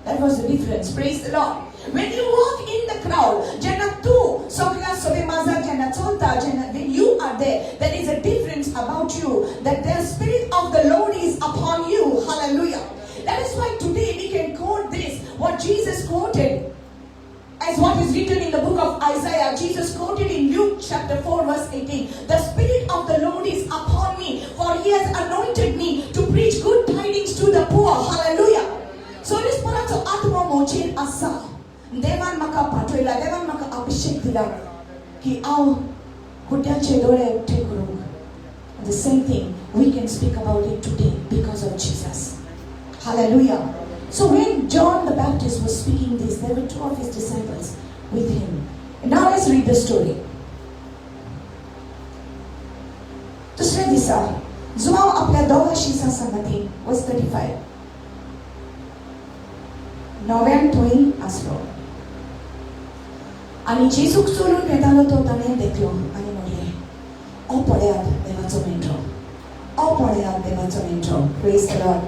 That was the difference. Praise the Lord. When you walk in the crowd, jenna tu sogla sobe maza jenna cholta jenna when you are there is a difference about you that the Spirit of the Lord is upon you. Hallelujah. That is why today we can quote this what Jesus quoted as what is written in the book of Isaiah. Jesus quoted in Luke chapter 4 verse 18. The Spirit of the Lord is upon me for He has anointed me to preach good tidings to the poor. Hallelujah. So this parato atma mochir asa. देवान म्हाका पाठयला देवान म्हाका अभिषेक दिला की हांव खुट्याचे दोळे उठे करूंक. The same thing we can speak about it today because of Jesus. Hallelujah. So when John the Baptist was speaking this, there were two of his disciples with him. And now let's read the story. दुसऱ्या दिसा जो हांव आपल्या दोगांशी सांगती verse 35 नव्यान थंय आसलो आनी जेजूक चलून येतालो तो ताणें देखलो आनी म्हणलें ओ पळयात देवाचो मेंढरो ओ पळयात देवाचो मेंढरो. Praise the Lord.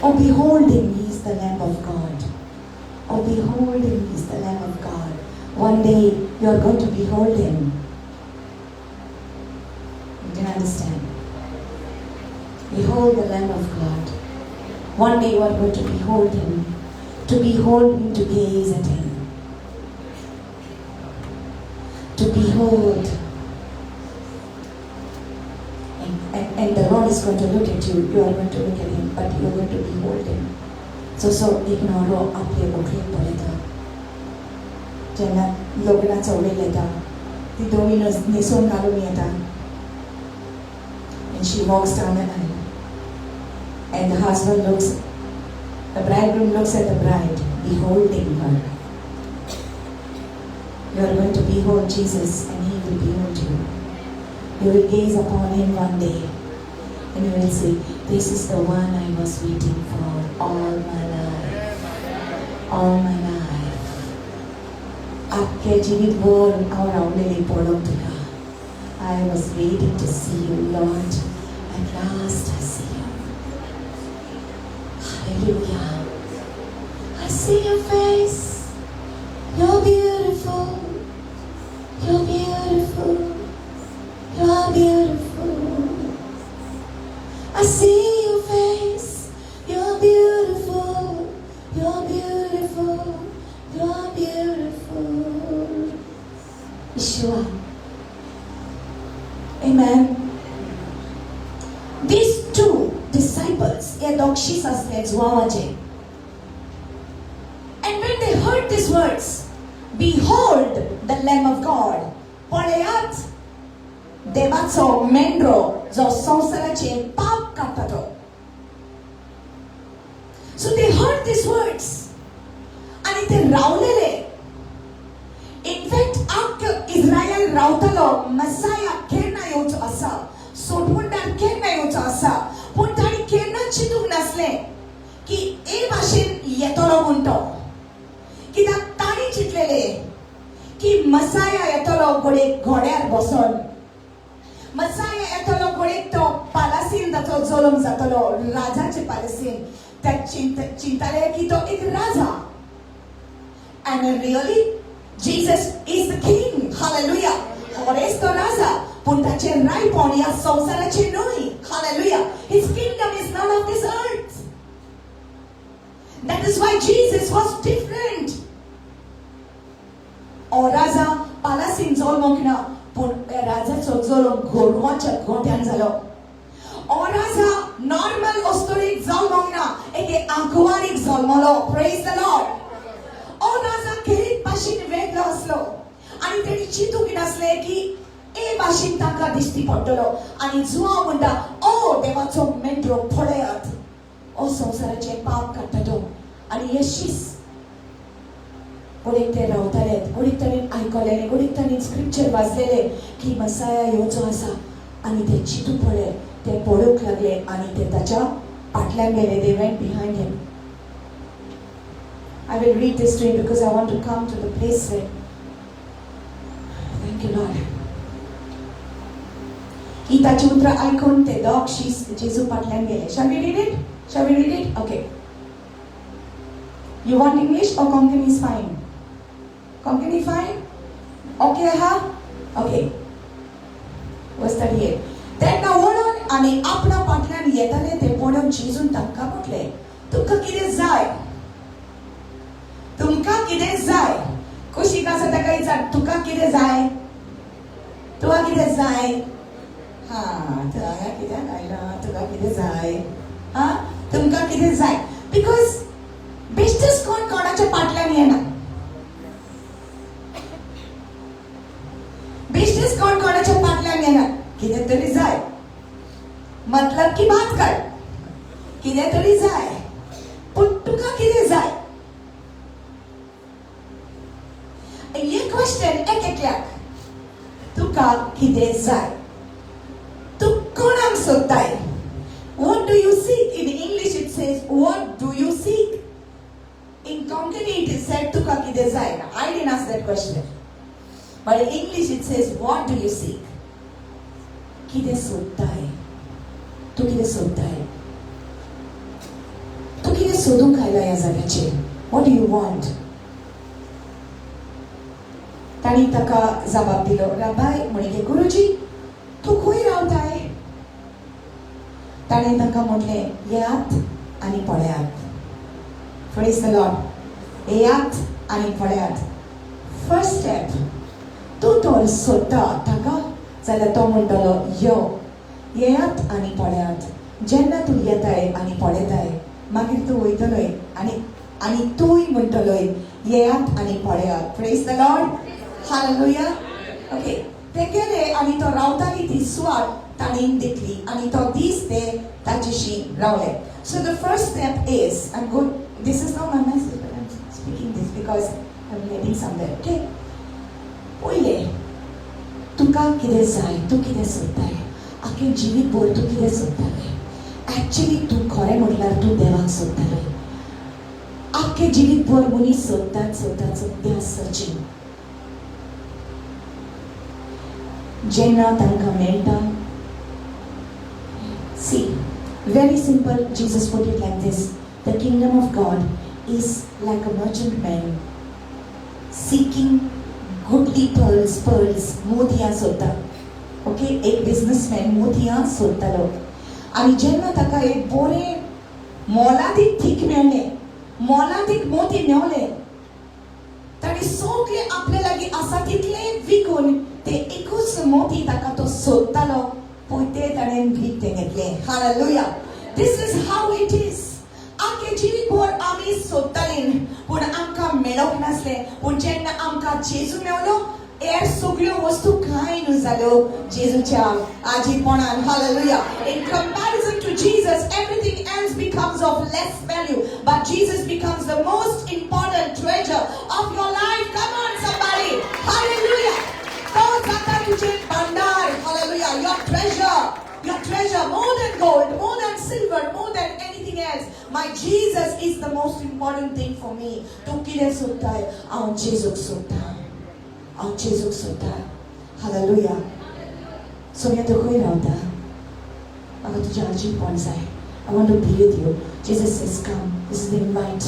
Oh behold him, he is the Lamb of God. Oh behold him, he is the Lamb of God One day you are going to behold him. You didn't understand. Behold the Lamb of God. One day you are going to behold him. To behold him, to gaze at him. To behold. And the Lord is going to look at you. You are going to look at him, but you are going to behold him. So ignore आपले मोठे पळयता. जेन्ना लग्नाचो वेळ येता, ती दोनी न्हेसोवन घालून येता. And she walks down the aisle. And the husband looks, the bridegroom looks at the bride, beholding her. You are going to behold Jesus, and he will behold you. You will gaze upon him one day, and you will say, this is the one I was waiting for all my life. All my life. Akke jeevit bhar aur avlele podam tuka. I was waiting to see you, Lord. At last I see you. Hallelujah. I see your face. You're beautiful. You're beautiful. You're beautiful. I see your face. You're beautiful. You're beautiful. You're beautiful. Yeshua. Amen. These two disciples, and when they heard these words, behold the Lamb of God, पळयात देवाचो मेंढरो जो संसाराचे पाप काडटा. So they heard these words, आणि ते रावलेले. In fact, आख्खो इस्रायल रावतलो Messiah केन्ना येवचो आसा, सोडवणदार केन्ना येवचो आसा, पूण ताणी केन्ना चिंतूंक नासले की ए भाशेन येतलो म्हूण तो. कित्याक ताणी चिंतलेले की मसाया येतलो घोड्यार बसोन. मसाया येतलो घोडेक तो पालासीन ताचो जल्म जातलो, राजाचे पालासीन. ते चिंतले की तो एक राजा. And really, Jesus is the king. Hallelujah. खरेंच तो राजा, पूण ताचे रायपण ह्या संसाराचे न्हय. Hallelujah. His kingdom is none of this earth. That is why Jesus was different. O राजा पालासीन जल्मोंक ना, पूण राजाचो जल्म गोरवाच्या गोट्यान जालो. O राजा नॉर्मल ऑस्टोरीक जल्मोंक ना, एके आंकवारीक जल्मलो. Praise the Lord. O राजा खेरीत भाशेन वेगळो आसलो, आनी तेणी चिंतूंक नासले की ए भाशेन ताका दिश्टी पडटलो. आनी जुआ म्हणटा, ओ देवाचो मेंढरो पळयात, ओ संसाराचे पाप काडटा तो. आनी येशीस घोडीक ते रावताले, घोडीक ताणें आयकलेलें, घोडीक ताणें स्क्रिप्चर वाचलेलें की मसाया येवचो आसा. आनी ते चिंतूंक पडले, ते पळोवंक लागले, आनी ते ताच्या फाटल्यान गेले. They went behind him. I will read this to you because I want to come to the place where. Thank you, Lord. ही ताची उतरां आयकून ते दोग जेजू फाटल्यान गेले. Shall we read it? Shall we read it? Okay. You want English or Konkani is fine? Konkani fine? Okay, Okay. Verse 38. तेन्ना वळोन आनी आपणा फाटल्यान येताले ते पळोवन जेजून तांकां म्हटलें, तुमकां कितें जाय? तुमकां कितें जाय? कुशीक आसा ताका विचार, तुका कितें जाय? तुका कितें जाय? तुका कितें आयला? तुका कितें जाय? तुमकां कितें जाय? बिकॉज बेश्टेच कोण कोणाच्या फाटल्यान येना. बेश्टेच कोण कोणाच्या फाटल्यान येना. कितें तरी जाय. मतलब की बात कर. कितें तरी जाय. पूण तुका कितें जाय? ये क्वेश्चन एकल्याक. तुका कितें जाय? तू कोणाक सोदताय? What do you seek? In English it says, what do you seek? In Konkani it is said, tuka kide zai. I didn't ask that question. But in English it says, what do you seek? Kide sodtai. Tu kide sodtai. Tu kide sodun kayla ya zagache. What do you want? ताणी ताका जबाब दिलो राबाय म्हणगे गुरुजी तू खंय रावताय ताणें ताका म्हटलें येयात आनी पळयात प्रेज द लॉर्ड येयात आनी पळयात फर्स्ट स्टेप तूं तो सोदता ताका जाल्यार तो म्हणटलो यो येयात आनी पळयात जेन्ना तूं येताय आनी पळयताय मागीर तूं वयतलोय आनी तूंय म्हणटलोय येयात आनी पळयात praise the Lord hallelujah okay ते गेले आनी तो रावताली ती सुवात ताणीन दितली आनी तो दीस ते ताचेशी रावले so the first step is I good this is not my message but I am speaking this because I am getting somewhere okay पयले तुका कितें जाय तूं कितें सोदताय आख्खें जिवीत भर तूं कितें सोदतालें एक्चुअली तूं खरें म्हटल्यार तूं देवाक सोदतालें आख्खें जिवीत भर मनीस सोदतात सोदतात सोदतात सर्चींग जेन्ना तांकां मेळटा सी very simple Jesus put it like this the kingdom of God is like a merchant man seeking goodly pearls मोतियां सोदता ओके एक बिझनेसमॅन मोतियां सोदतालो आनी जेन्ना ताका एक बरें मोलादीक थीक मेळ्ळें मोलादीक मोती मेळ्ळे ताणें सगळें आपले लागीं आसा तितलें विकून ते एकूच मोती ताका तो सोदतालो पूण ते ताणें विकतें घेतलें hallelujah this is how it is आख्खें जिवीतभर आमी सोदतालीं पूण आमकां मेळोंक नासलें पूण जेन्ना आमकां जेजू मेळ्ळो हेर सगळ्यो वस्तू कांय न्हू जाल्यो जेजूच्या आजीपणान hallelujah in comparison to Jesus everything else becomes of less value but Jesus becomes the most important treasure of your life come on somebody hallelujah तो जाता तुजें भांडार hallelujah your treasure more than gold more than silver more than anything else my Jesus is the most important thing for me तूं कितें सोदताय हांव जेजूक सोदता hallelujah Sonia तूं खंय रावता म्हाका तुजें आजीपण जाय I want to be with you Jesus says come this is the invite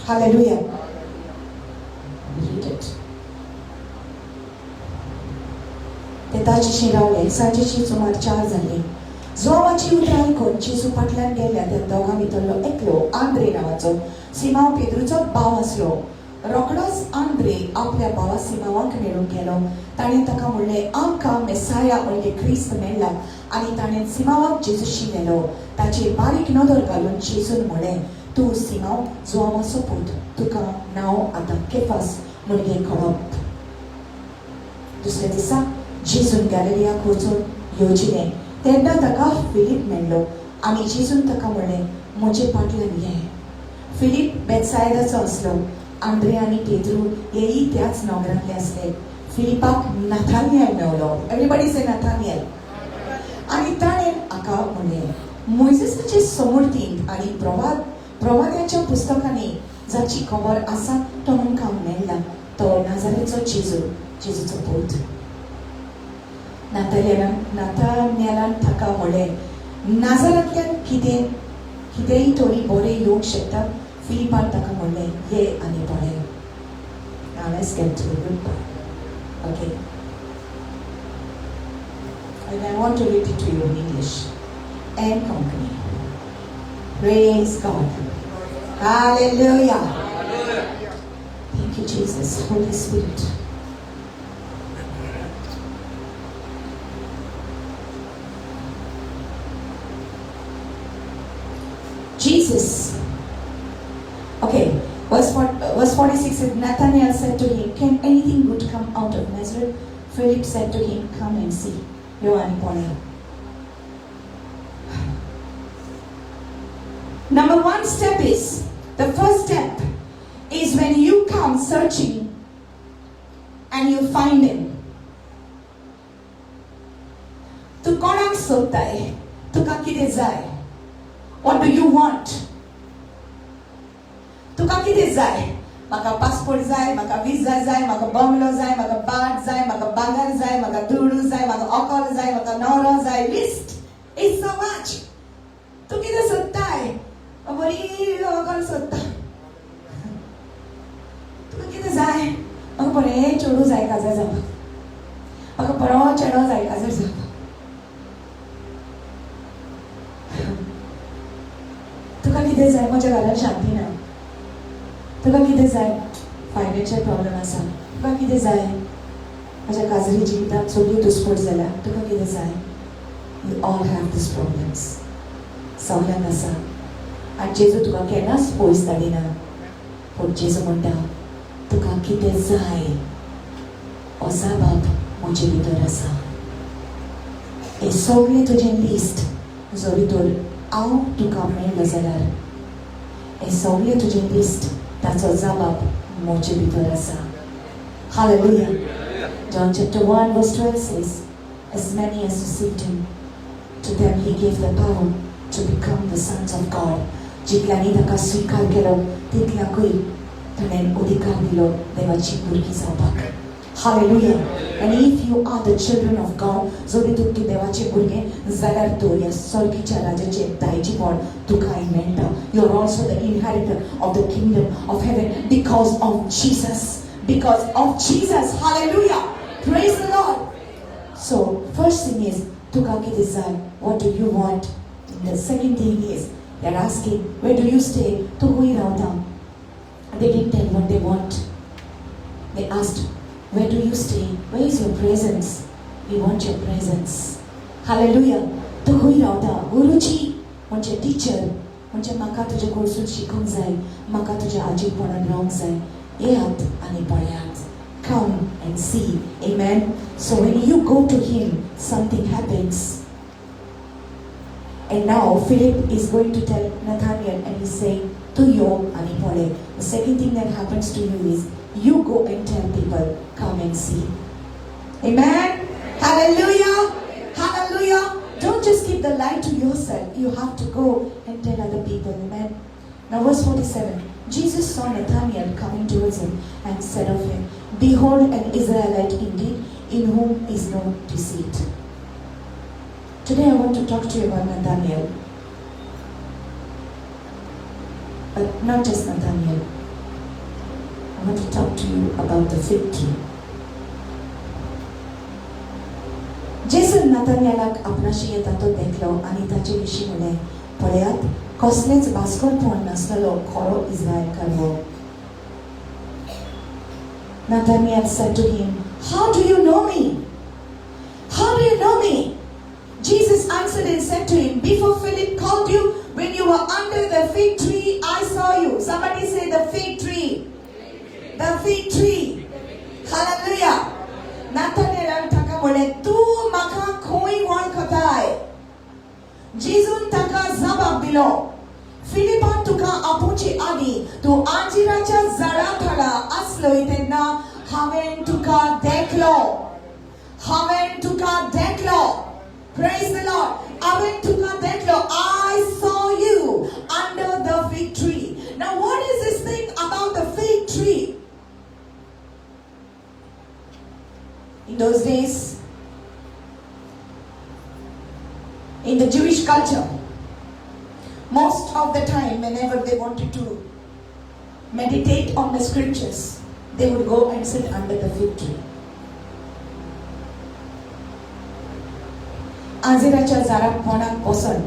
hallelujah read it ते ताचेशी रावले सांजेची सुमार 4 जाली जोवाची उतर आयकून जेजू फाटल्यान गेल्या त्या दोगां भितरलो एकलो आंद्रे नांवाचो सिमांव पेद्रूचो भाव आसलो रोखडोच आंद्रे आपल्या भावा सिमांवाक मेळूंक गेलो ताणें ताका म्हणलें आमकां मेसाया म्हणजे क्रिस्त मेळ्ळा आनी ताणें सिमांवाक जेजूशी व्हेलो ताचेर बारीक नदर घालून जेजून म्हणलें तूं सिमांव जोवाचो पूत तुका नांव आतां केफास म्हणजे खडप दुसऱ्या दिसा जेजून गॅलिलियाक वचून येवजिलें तेन्ना ताका फिलीप मेळ्ळो आनी जेजून ताका म्हणलें म्हजे फाटल्यान ये फिलीप बेतसायदाचो आसलो आंद्रे आनी पेद्रू हेयी त्याच नगरांतले आसले फिलिपाक नाथानिएल मेळ्ळो एवरीबडी से नाथानिएल आनी ताणें हाका म्हणलें मोइसेसाचे समृद्धींत आनी प्रवाद्यांच्या पुस्तकांनी जाची खबर आसा तो आमकां मेळ्ळा तो नाजारेचो जेजूचो पूत नाथानिएलान ताका म्हणलें नाजारांतल्यान कितेंय तरी बरें येवंक शकता फिलिपान ताका म्हणलें ये आनी पळय Now let's get to the good part. Okay. And I want to read it to you in English and company. Praise God. Hallelujah. Thank you, Jesus. Holy Spirit. Jesus. Okay. Verse 46 says, Nathanael said to him, can anything good come out of Nazareth? Philip said to him, come and see. Yohani pole. Number one step is, the first step is when you come searching and you find him. Tu konak sotai, tu kakide zai. What do you want? तुका कितें जाय म्हाका passport जाय म्हाका विजा जाय म्हाका bungalow जाय म्हाका बाट जाय म्हाका बागार जाय म्हाका दुडू जाय म्हाका ऑकल जाय म्हाका नवरो जाय लिस्ट इज सो मच तूं कितें सोदताय बरी ऑकल सोदता तुका कितें जाय म्हाका बरें चडू जाय काजार जावपाक, म्हाका बरो चेडो जाय काजार जावपाक. तुका कितें जाय? म्हज्या घरांत शांती ना. तुका कितें जाय? फायनान्शियल प्रॉब्लेम आसा. तुका कितें जाय? म्हज्या काजरी जिवितांत सगळ्यो दुस्पट जाल्या. तुका कितें जाय? We all have these problems. सगळ्यांक आसा. आनी जेजू तुका केन्नाच पयस धाडिना. पूण जेजू म्हणटा तुका कितें जाय? हो जबाब म्हजे भितर आसा. हें सगळें तुजें लिस्ट जो भितर हांव तुका मेळ्ळो जाल्यार हें सगळें तुजें लिस्ट ताचो जबाब म्हजे भितर आसा. Hallelujah. John chapter 1 verse 12 says, as many as received him, to them he gave the power to become the sons of God. जितल्यांनी ताका स्वीकार केलो तितल्यांकूय ताणें अधिकार दिलो देवाची भुरगीं जावपाक. Hallelujah. And if you are the children of God, जरी तूं देवाचे भुरगे जाल्यार तूं ह्या स्वर्गीच्या राजाचें दायजेपण तुकाय मेळटा. You are also the inheritor of the kingdom of heaven because of Jesus. Because of Jesus. Hallelujah. Praise the Lord. So, first thing is, tuka kite zay? What do you want? And the second thing is, they're asking, where do you stay? Tu hui rauta. They didn't tell what they want. They asked, where do you stay? Where is your presence? We want your presence. Hallelujah. Tu hui rauta. Guruji, म्हणजे teacher, म्हणजे म्हाका तुजे कडसून शिकूंक जाय, म्हाका तुज्या आजीपणान रावंक जाय. येयात आनी पळयात. Come and see. Amen. So when you go to him, something happens. And now Philip is going to tell Nathaniel and he's saying, tu yo ani pole. The second thing that happens to you is, you go and tell people, come and see. Amen. Hallelujah. Hallelujah. Don't just keep the lie to yourself. You have to go and tell other people. Amen. Now verse 47. Jesus saw Nathanael coming towards him and said of him, behold, an Israelite indeed, in whom is no deceit. Today I want to talk to you about Nathanael. But not just Nathanael. I want to talk to you about the fig tree. Jason नाथानिएलाक आपणाशी येता तो देखलो आनी ताचे विशीं म्हळें, पळयात, कसलेंच भास्करपण नासलेलो खरो Israel कारवो. Nathanael said to him, how do you know me? How do you know me? Jesus answered and said to him, before Philip called you, when you were under the fig tree, I saw you. Somebody say the fig tree. The fig tree. Hallelujah. Nathanael taka म्हणे, तू म्हाका खंय वळखताय? जेजून ताका जबाब दिलो, फिलिपान तुका आपोवचे आदी तूं अंजिराच्या झाडा थडा आसलोय तेन्ना हांवें तुका देखलो. हांवें तुका देखलो. Praise the Lord. हांवें तुका देखलो. I saw you under the fig tree. Now what is this thing about the fig tree? In those days, in the Jewish culture, most of the time whenever they wanted to meditate on the scriptures, they would go and sit under the fig tree. अंजिराच्या झाडाक पोंडाक बसून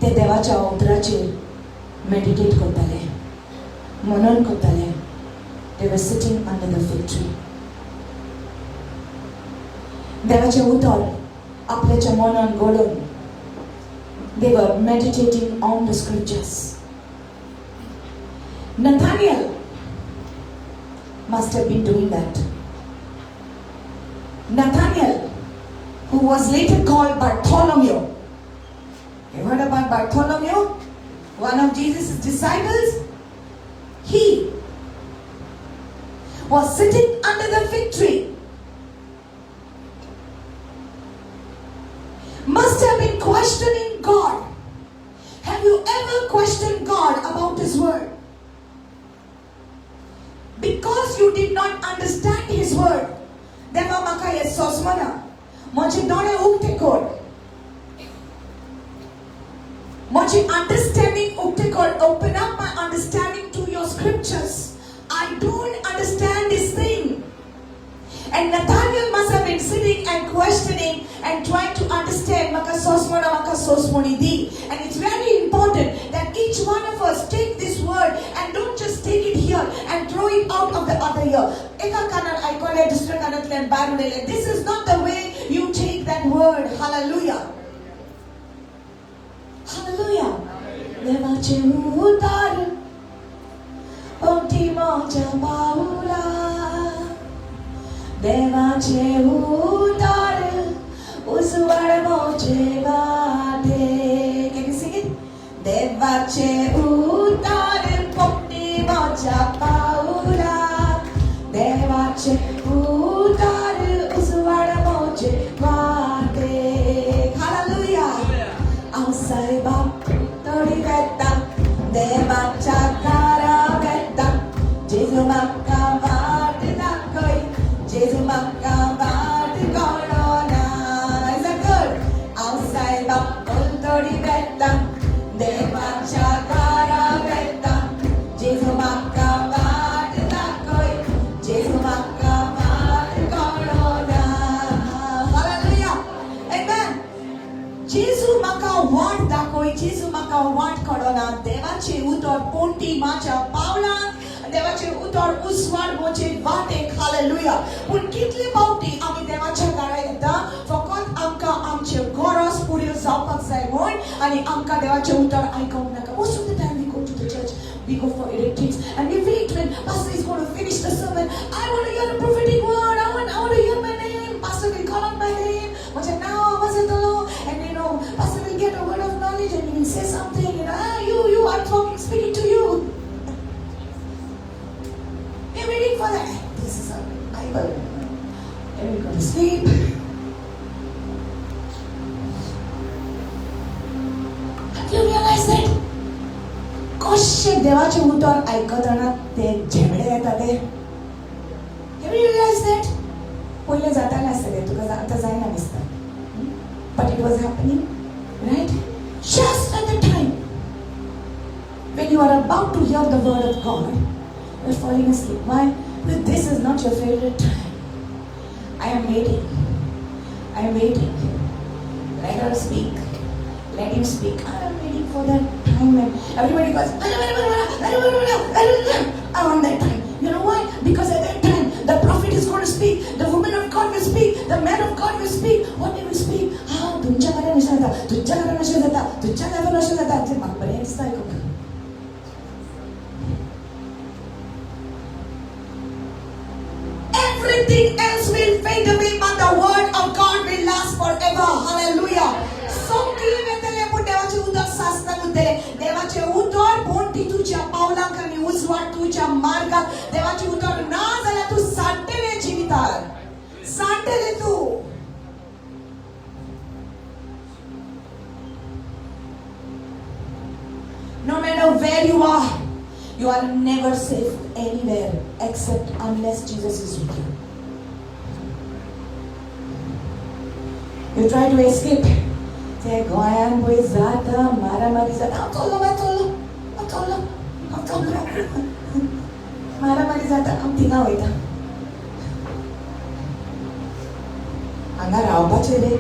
ते देवाच्या उतराचेर meditate करताले, मनन करताले. They were sitting under the fig tree. देवाचे उतर आपल्याच्या मनान घडोवन they were meditating on the scriptures. Nathanael must have been doing that. Nathanael, who was later called Bartholomew. You heard about Bartholomew? One of Jesus' disciples? He was sitting under the fig tree. Must have been questioning God. Have you ever questioned God about His word? Because you did not understand His word, देवा म्हाका हें सोसमना, म्हजे दोळे उक्ते कर, म्हजी understanding उक्ते कर. Open up my understanding to your scriptures. I don't understand this thing. questioning and trying to understand maka sosmoni di. And it's very important that each one of us take this word and don't just take it here and throw it out of the other ear. This is not the way you take that word. Hallelujah. Hallelujah. Devache utar Optimo Paula Devache utar Uswar moche vade. Can you sing it? Devache utar Optimo Paula Devache utar Uswar moche vade. Hallelujah. Outside bab tori vetta Devacha kara vetta Jesu makka vaad nakoi Jesu makka vaad corona. Is that good? Outside bab tori vetta Devacha kara vetta Jesu makka vaad nakoi Jesu makka vaad corona. Hallelujah. Amen. Jesu maka wat dakoi, Jesu maka wat corona. Devache utor ponti macha Paula, devache utor uswar moche vate. Hallelujah. Pun kitli bauti ami devacha garayta. Fokot amka amche goros puril zapak zaimon. Ani amka devache utor aikon naka. Most of the time we go to the church, we go for retreats, and we wait when pastor is going to finish the sermon. I want to hear a prophetic word. I want to hear my name. Pastor will call out my name. Now, and pastor will get a word of knowledge and he will say something, you, I'm talking, speaking to you. We're waiting for that. This is a Bible. And we go to sleep. Have you realized that? Koshe devache utor aikatana te jemde yetate. Have you realized that? Pहिले जाताना असते तुका आता जायना दिसता. But it was happening, right? Just at the time when you are about to hear the word of God, you're falling asleep. Why? Because this is not your favorite time. I am waiting. I am waiting. Let her speak. Let him speak. I am waiting for that time when everybody goes, I want that time. You know why? Because at that time, the prophet is going to speak, the woman of God will speak, the man of God will speak. What they will speak? Everything else will fade away, but the word of God will last forever. Hallelujah. So devache utor ponti tuja Paula kani uzwar tuja marga devache utor nazala tu sattele jivitar sattele tu. No matter where you are never safe anywhere except unless Jesus is with you. You try to escape. Say, goyan boy zata, maramari zata. Atolo. Maramari zata, am tina hoita. Anga raupa chere.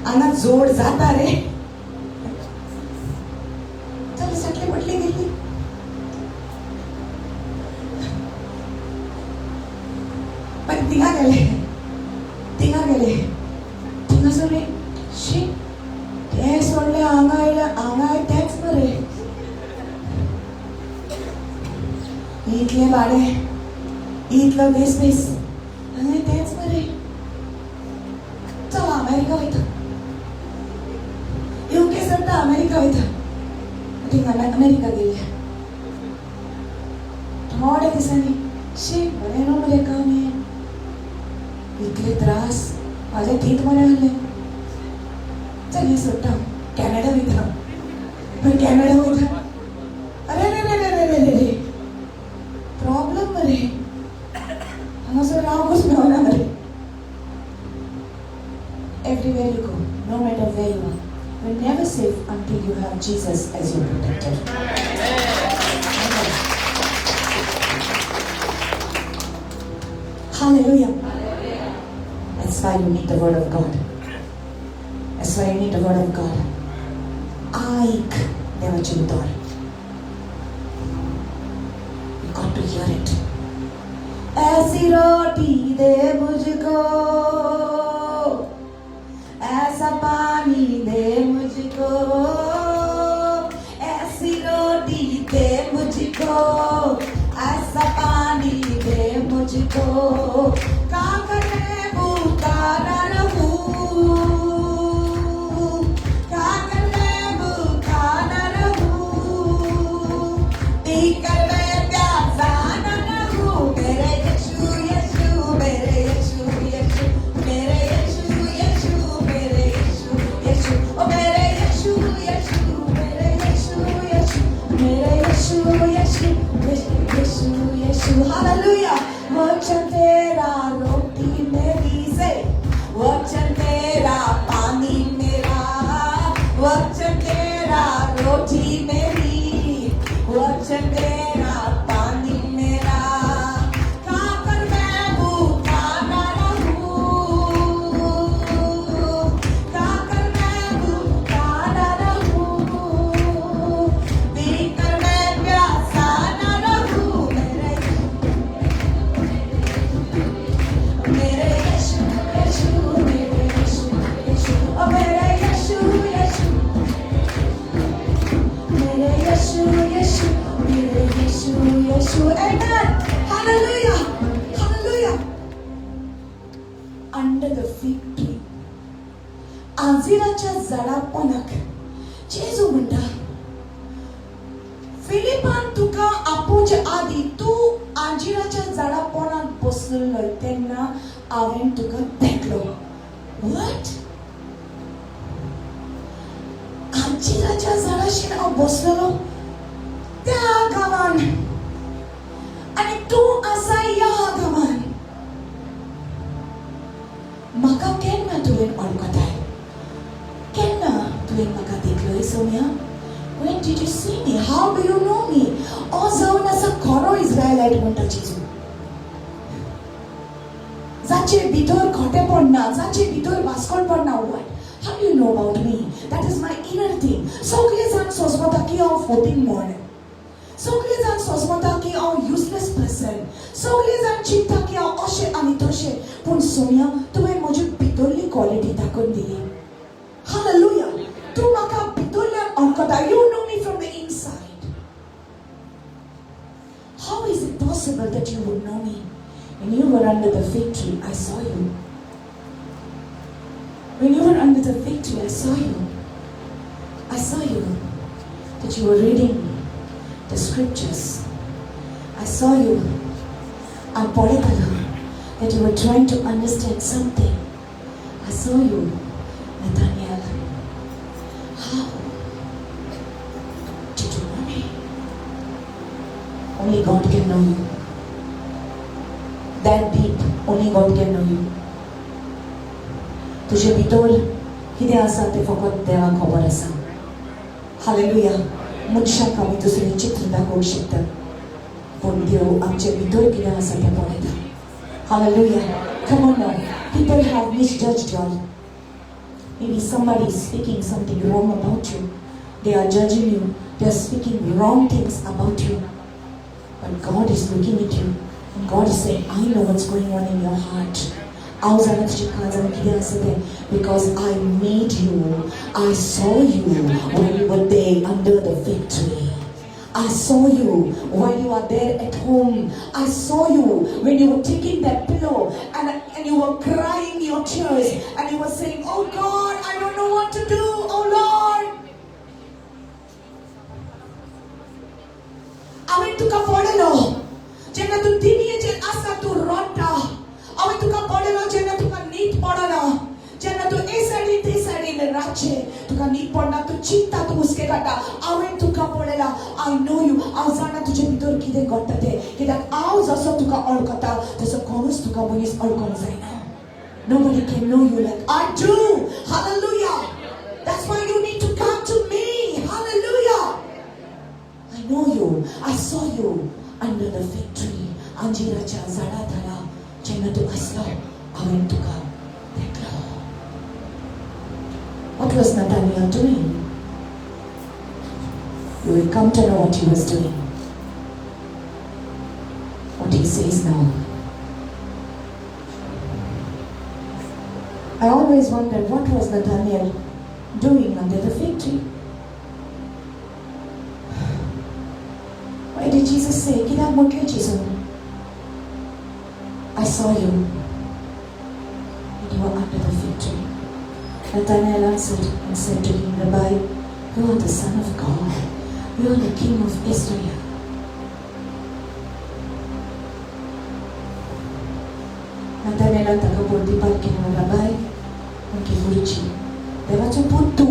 Anga zod zata re. Chalo satli patli geli. But tinga gele. Tinga sore. Shit. Yes, only anga tax mare. Itle bade. Itlo space. Anga tax mare. Chala America hoita. UK sarta America hoita. Tinga America gele. Thode kisani. Shit, bade no mare kame. इतले त्रास माझ्या ठीक मध्ये आले. चल हे सुट्टा Canada विधा पण Canada विधा अरे प्रॉब्लेम मरे हंगसर राव कुछ में होना मरे. Everywhere you go, no matter where you are, you're never safe until you have Jesus as your protector. Hallelujah. That's why you need the word of God. That's why you need the word of God. Aik devachividor. You got to hear it. ऐसी रोटी दे मुझको, ऐसा पानी दे मुझको, ऐसी रोटी दे मुझको, ऐसा पानी दे मुझको, काकर में भूखा न रहूं, काकर में भूखा न रहूं, पीकर में प्यासा न रहूं, मेरे यीशु यीशु मेरे यीशु यीशु मेरे यीशु यीशु मेरे यीशु यीशु ओ मेरे यीशु यीशु मेरे यीशु यीशु मेरे यीशु यीशु यीशु यीशु हालेलुया वचन तेरा रोटी मेरी से वचन तेरा पानी मेरा वचन तेरा रोटी मेरी वचन तेरा पानी मेरा काकर मैं भूखा न रहूं काकर मैं भूखा न रहूं पीकर मैं प्यासा न रहूं मेरे यीशु यीशु मेरे यीशु यीशु ओ मेरे यीशु यीशु मेरे यीशु यीशु मेरे यीशु यीशु amen hallelujah hallelujah under the fig tree अंजीराच्या झाडापोनाक जेजू म्हणटा फिलिपान तुका आपोवचे आदी तू अंजीराच्या झाडापोनाक बसलेलो तेन्ना हांवें तुका देखलो what अंजीराच्या झाडाचेर हांव बसलेलो त्या गांवान आनी तूं आसा ह्या गांवान म्हाका केन्ना तुवें वळखताय केन्ना तुवें म्हाका देखलोय Saumya when did you see me how do you know me हो जावन आसा खरो इस्रायलायट म्हणटा जेजू जाचे भितर खोटेपण ना जाचे भितर वास्कोळपण ना what how do you know about me that is my inner thing सगळे जाण सोंसता की हांव फोटींग म्हण सगळे जाण सोंसता की हांव युजलेस पर्सन सगळे जाण चिंतता की हांव अशें आनी तशें पूण सोम्या तुवें म्हजी भितरली क्वॉलिटी दाखोवन दिली हालेलुया तूं म्हाका भितरल्यान वळखता you know me from the inside how is it possible that you would know me when you were under the fig tree I saw you when you were under the fig tree I saw you that you were reading the scriptures I saw you and that you were trying to understand something I saw you Nathaniel how did you know me only God can know you that deep only God can know you तुझे भितर कितें आसा तें फकत देवाक खबर आसा hallelujah मनशाक आमी दुसरें चित्र दाखोवंक शकता पूण देव आमचे भितर कितें आसा तें पळयता hallelujah come on now people have misjudged you maybe somebody is speaking something wrong about you they are judging you they are speaking wrong things about you but God is looking at you and God is saying I know what's going on in your heart because I made you I saw you when you were there under the fig tree I saw you while you are there at home I saw you when you were taking that pillow and you were crying your tears and you were saying oh God I don't know what to do oh Lord हांवें तुका पळयलो जेन्ना तूं दिनीचेर आसा तूं रडटा हांवें तुका पळयलो जेन्ना तुका न्हीद पडना जेन्ना तूं हे सायडीन ते सायडीन रातचे तुका न्हीद पडना तूं चिंता तूं हुस्के काडटा हांवें तुका पळयला आय नो यू हांव जाणा तुजे भितर कितें घडटा तें कित्याक हांव जसो तुका वळखता तसो कोणूच तुका मनीस वळखूंक जायना nobody can know you like I do hallelujah that's why you need to come to me hallelujah I know you I saw you under the fig tree अंजीराच्या झाडाखाला जेन्ना to aslo awen tuka deklo. What was Nathaniel doing? You will come to know what he was doing. What he says now. I always wondered what was Nathaniel doing under the fig tree. Why did Jesus say, "Kida motle Jesus? I saw you when you were under the fig tree." Nathanael answered and said to him, "Rabbi, you are the Son of God. You are the King of Israel." Nathanael tagapurti palkin Rabbi, mungkin guruji, dewacho putu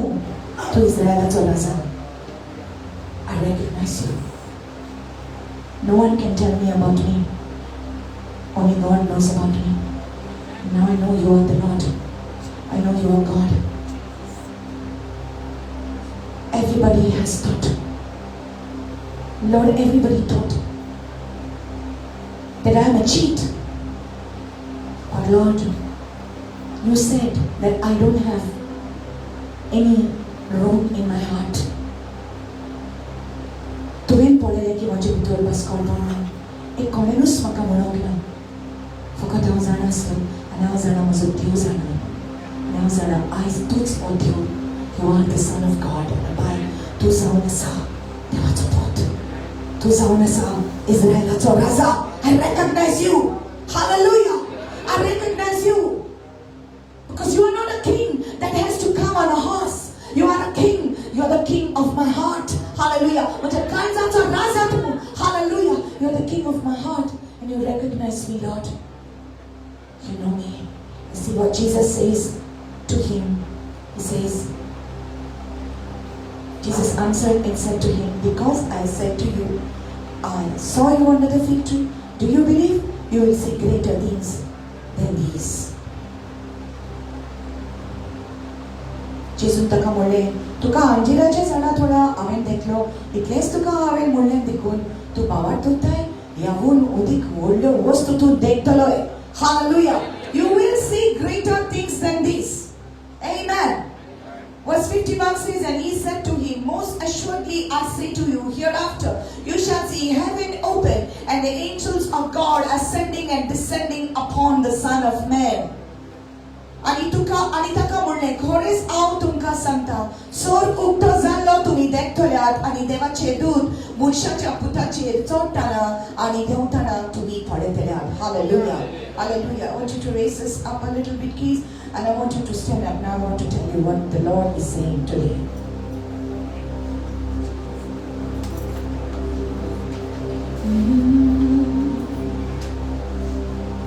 to Israelacho raza. I recognize you. No one can tell me about me. Only God knows about me. Now I know you are the Lord. I know you are God. Everybody has thought. Lord, everybody thought that I am a cheat. But Lord, you said that I don't have any wrong in my heart. Tuwin po lalaki mo dyan ito albas ko mo. Ikomenus makamulog na. Fukataw zana sa anaw zana mo zutiyo zana. Anaw zana ay tuts o tiyo. You are the Son of God. Rabbi, tu sa una sa. Dewa tupot. Tu sa una sa. Israel at Raza. I recognize you. Hallelujah. I recognize you. Because you are not a king that has to come on a horse. You are a king. You are the king of my heart. Hallelujah. Hallelujah. You are the king of my heart. And you recognize me, Lord. You know me. You see what Jesus says to him. He says, Jesus answered and said to him, "Because I said to you, I saw you under the fig tree. Do you believe? You will see greater things than these." Jesus taka mole tuka anjirache sana thoda amen deklo itles tuka amen mole dikun tu bawar tutai yahun udik wollo wastu tu dektaloy. Hallelujah. You will see greater things than this. Amen. Verse 51 says, "And he said to him, Most assuredly I say to you, hereafter you shall see heaven open and the angels of God ascending and descending upon the Son of Man." Anitaka mulne khores au tumka santa sor ukta zallo tumi dektolyat ani devache dut murshacha putache chotana ani deutana tumi padetelyat. Hallelujah. Hallelujah. I want you to raise this up a little bit, please, and I want you to stand up. Now I want to tell you what the Lord is saying today.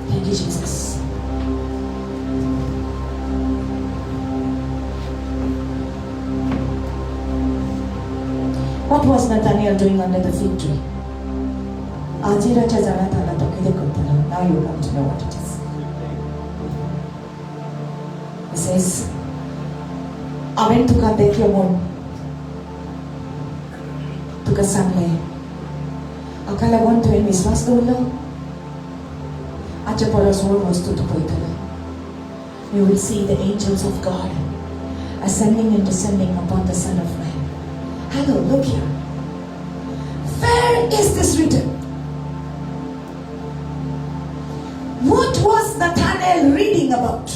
Thank you, Jesus. What was Nathaniel doing under the fig tree? Now you come to know what it is. He says, "Amen tuka deklo mon, tuka samle. Akala won to en viswas dolo. Acha polos won wastu tu poitala. You will see the angels of God ascending and descending upon the Son of Man." Hello, look here. Where is this written? What was Nathanael reading about?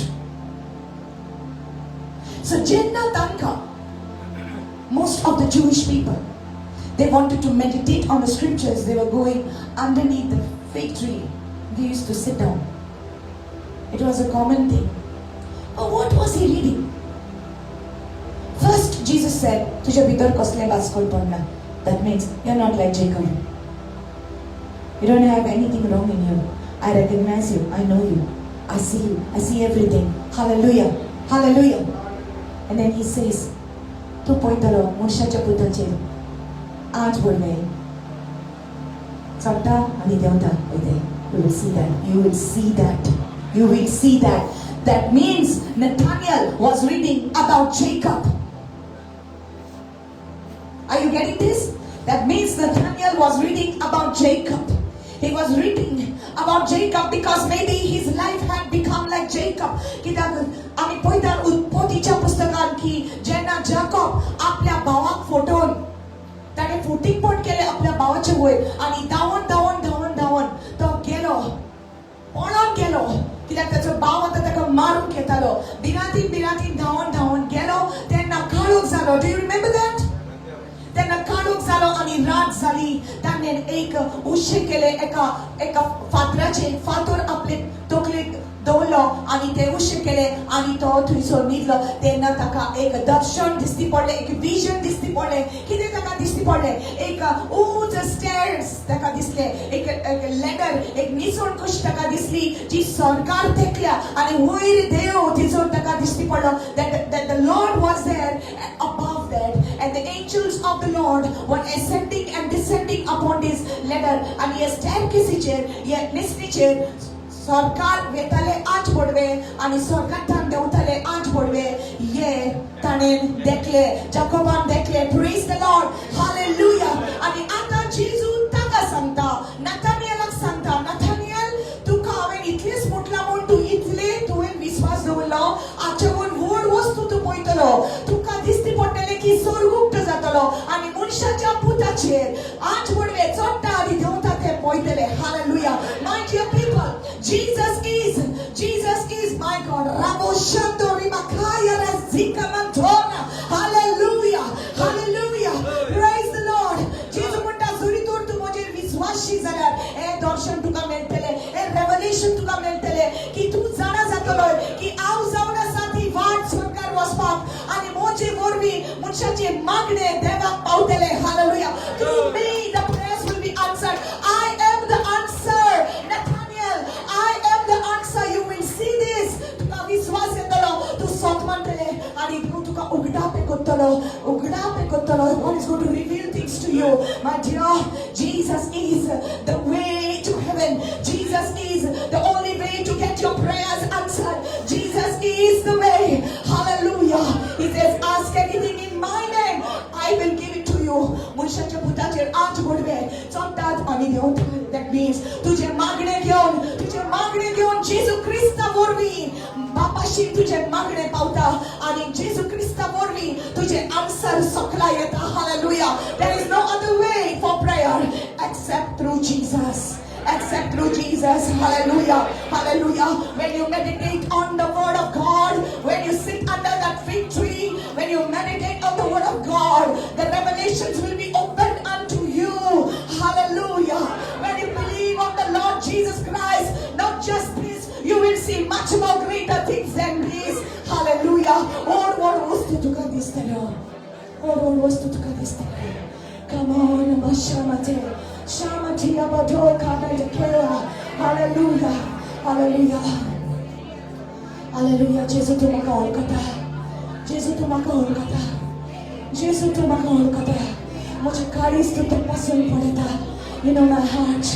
So Jenna Tanka, most of the Jewish people, they wanted to meditate on the scriptures. They were going underneath the fig tree. They used to sit down. It was a common thing. But what was he reading? First, Jesus said, "Tuja bidar kosle baskol padna." That means you're not like Jacob. You don't have anything wrong in you. I recognize you. I know you. I see you. I see everything. Hallelujah. Hallelujah. And then he says, "Tu poitalo mursha chaputa che. Aaj bolme. Sabta ani deota oide." You will see that. You will see that. You will see that. That means Nathaniel was reading about Jacob. Are you getting this? That means Nathaniel was reading about Jacob. He was reading about Jacob because maybe his life had become like Jacob. कित्याक आमी पळयतात उत्पत्तीच्या पुस्तकान की जेन्ना जाकोब आपल्या भावाक फटोवन ताणें फुटींग पण केलें आपल्या भावाचे वयर आनी धांवून धांवून धांवून धांवून तो गेलो पळोन गेलो कित्याक ताचो भाव आतां ताका मारूंक येतालो भिरांतीन भिरांतीन धांवून धांवून गेलो तेन्ना काळोख जालो डू यू रिमेंबर दॅट तेन्ना काळोख जालो आनी रात जाली ताणें एक उशें केलें एका फातराचेर फातर आपले तकलेक दवरलो आनी ते उशें केलें आनी तो थंयसर न्हिदलो तेन्ना ताका एक दर्शन दिसती पडलें एक विजन दिसती पडलें कितें ताका दिसती पडलें एक उंच स्टेर्स ताका दिसले एक लॅडर एक निसोण कशी ताका दिसली जी सरकार तेकल्या आनी वयर देव तिचो ताका दिसती पडलो that the Lord was there above that and the angels of the Lord were ascending and descending upon this ladder and he staircaseचेर हे निसणीचेर सरकार वेताले 8 पडवे आणि सरकारान देवताले 8 पडवे ये ताणें देखले जाकोबान देखले प्रेज द लॉर्ड हालेलुया आणि आता जेजू ताका सांगता नाथानिएलाक सांगता नाथानिएल तुका हांवें इतलेच म्हटलां म्हूण तूं इतले तुवें विश्वास दवरलो आजच्या व्हड वस्तू तूं पळयतलो तुका दिसती पडटलें की स्वर्गुक्त जातलो आणि मनशाच्या पुताचेर 8 पडवे चडटा आनी देवता ते पळयतले hallelujah my dear people Jesus is my God. Rabo Shandori Makaya Razika Mantona. Hallelujah. Hallelujah. Praise the Lord. Jesus म्हणटा जरी तर तू म्हजे विश्वासी जाल्यार हे दर्शन तुका मेळटले हे रेवलेशन तुका मेळटले की तू जाणा जातलो की हांव जावन आसा ती वाट स्वर्गार वचपाक आनी म्हजे वरवीं मनशाचे मागणे देवाक पावतले hallelujah through me the prayers will be answered. I am the answer. Nathaniel, I am the answer. You will see this. तुका विश्वास येतलो तू सोत म्हणटले आनी तू तुका उगडापे कोत्तलो God is going to reveal things to you my dear. Jesus is the way to heaven. Jesus is the only way to get your prayers answered. Jesus is the way. Hallelujah. He says ask anything in my name I will give it to you. मनशाच्या पुताचेर 8 पडवे चडटात आनी देंवतात. That means तुझे मागणे घेवन जेजू Crysta वरवीं बापाशी तुझे मागणे पावता आनी जेजू क्रिस्ता वरवीं तुझे आन्सर सकला येता hallelujah there is no other way for prayer except through Jesus. Except through Jesus. Hallelujah. Hallelujah. When you meditate on the word of God, when you sit under that fig tree, when you meditate on the word of God, the revelations will be opened unto you. Hallelujah. When you believe on the Lord Jesus Christ, not just this, you will see much more greater things than this. Hallelujah. What was to do this day? What was to do this day? Come on, Mashamate. Shamatia Badoka Dekera. Hallelujah. Hallelujah. Hallelujah. Jesus to maka olkata. Jesus to maka olkata. Jesus to maka olkata. Mujhe karis to pasun padeta. You know my heart.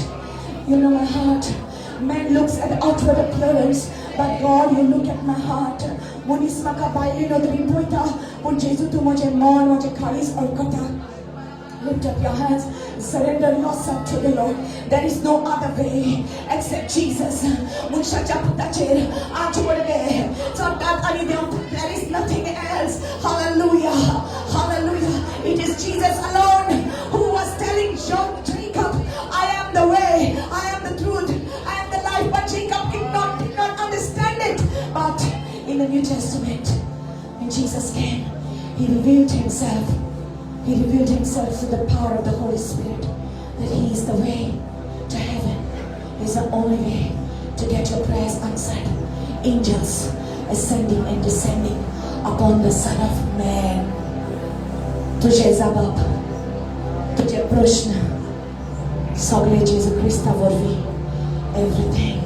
You know my heart. Man looks at the outward appearance, but God, you look at my heart. Munis maka baili no dri poita. Mun Jesus to mujhe mon mujhe karis olkata. Lift up your hands, surrender yourself to the Lord. There is no other way except Jesus. There is nothing else. Hallelujah. Hallelujah. It is Jesus alone who was telling Jacob, I am the way, I am the truth, I am the life. But Jacob did not understand it. But in the New Testament, when Jesus came, he revealed himself. He revealed himself through the power of the Holy Spirit, that he is the way to heaven. He is the only way to get your prayers answered. Angels ascending and descending upon the Son of Man. तुझे जबाब, तुझे प्रश्न, सगळे जेजू Crysta वरवीं. Everything.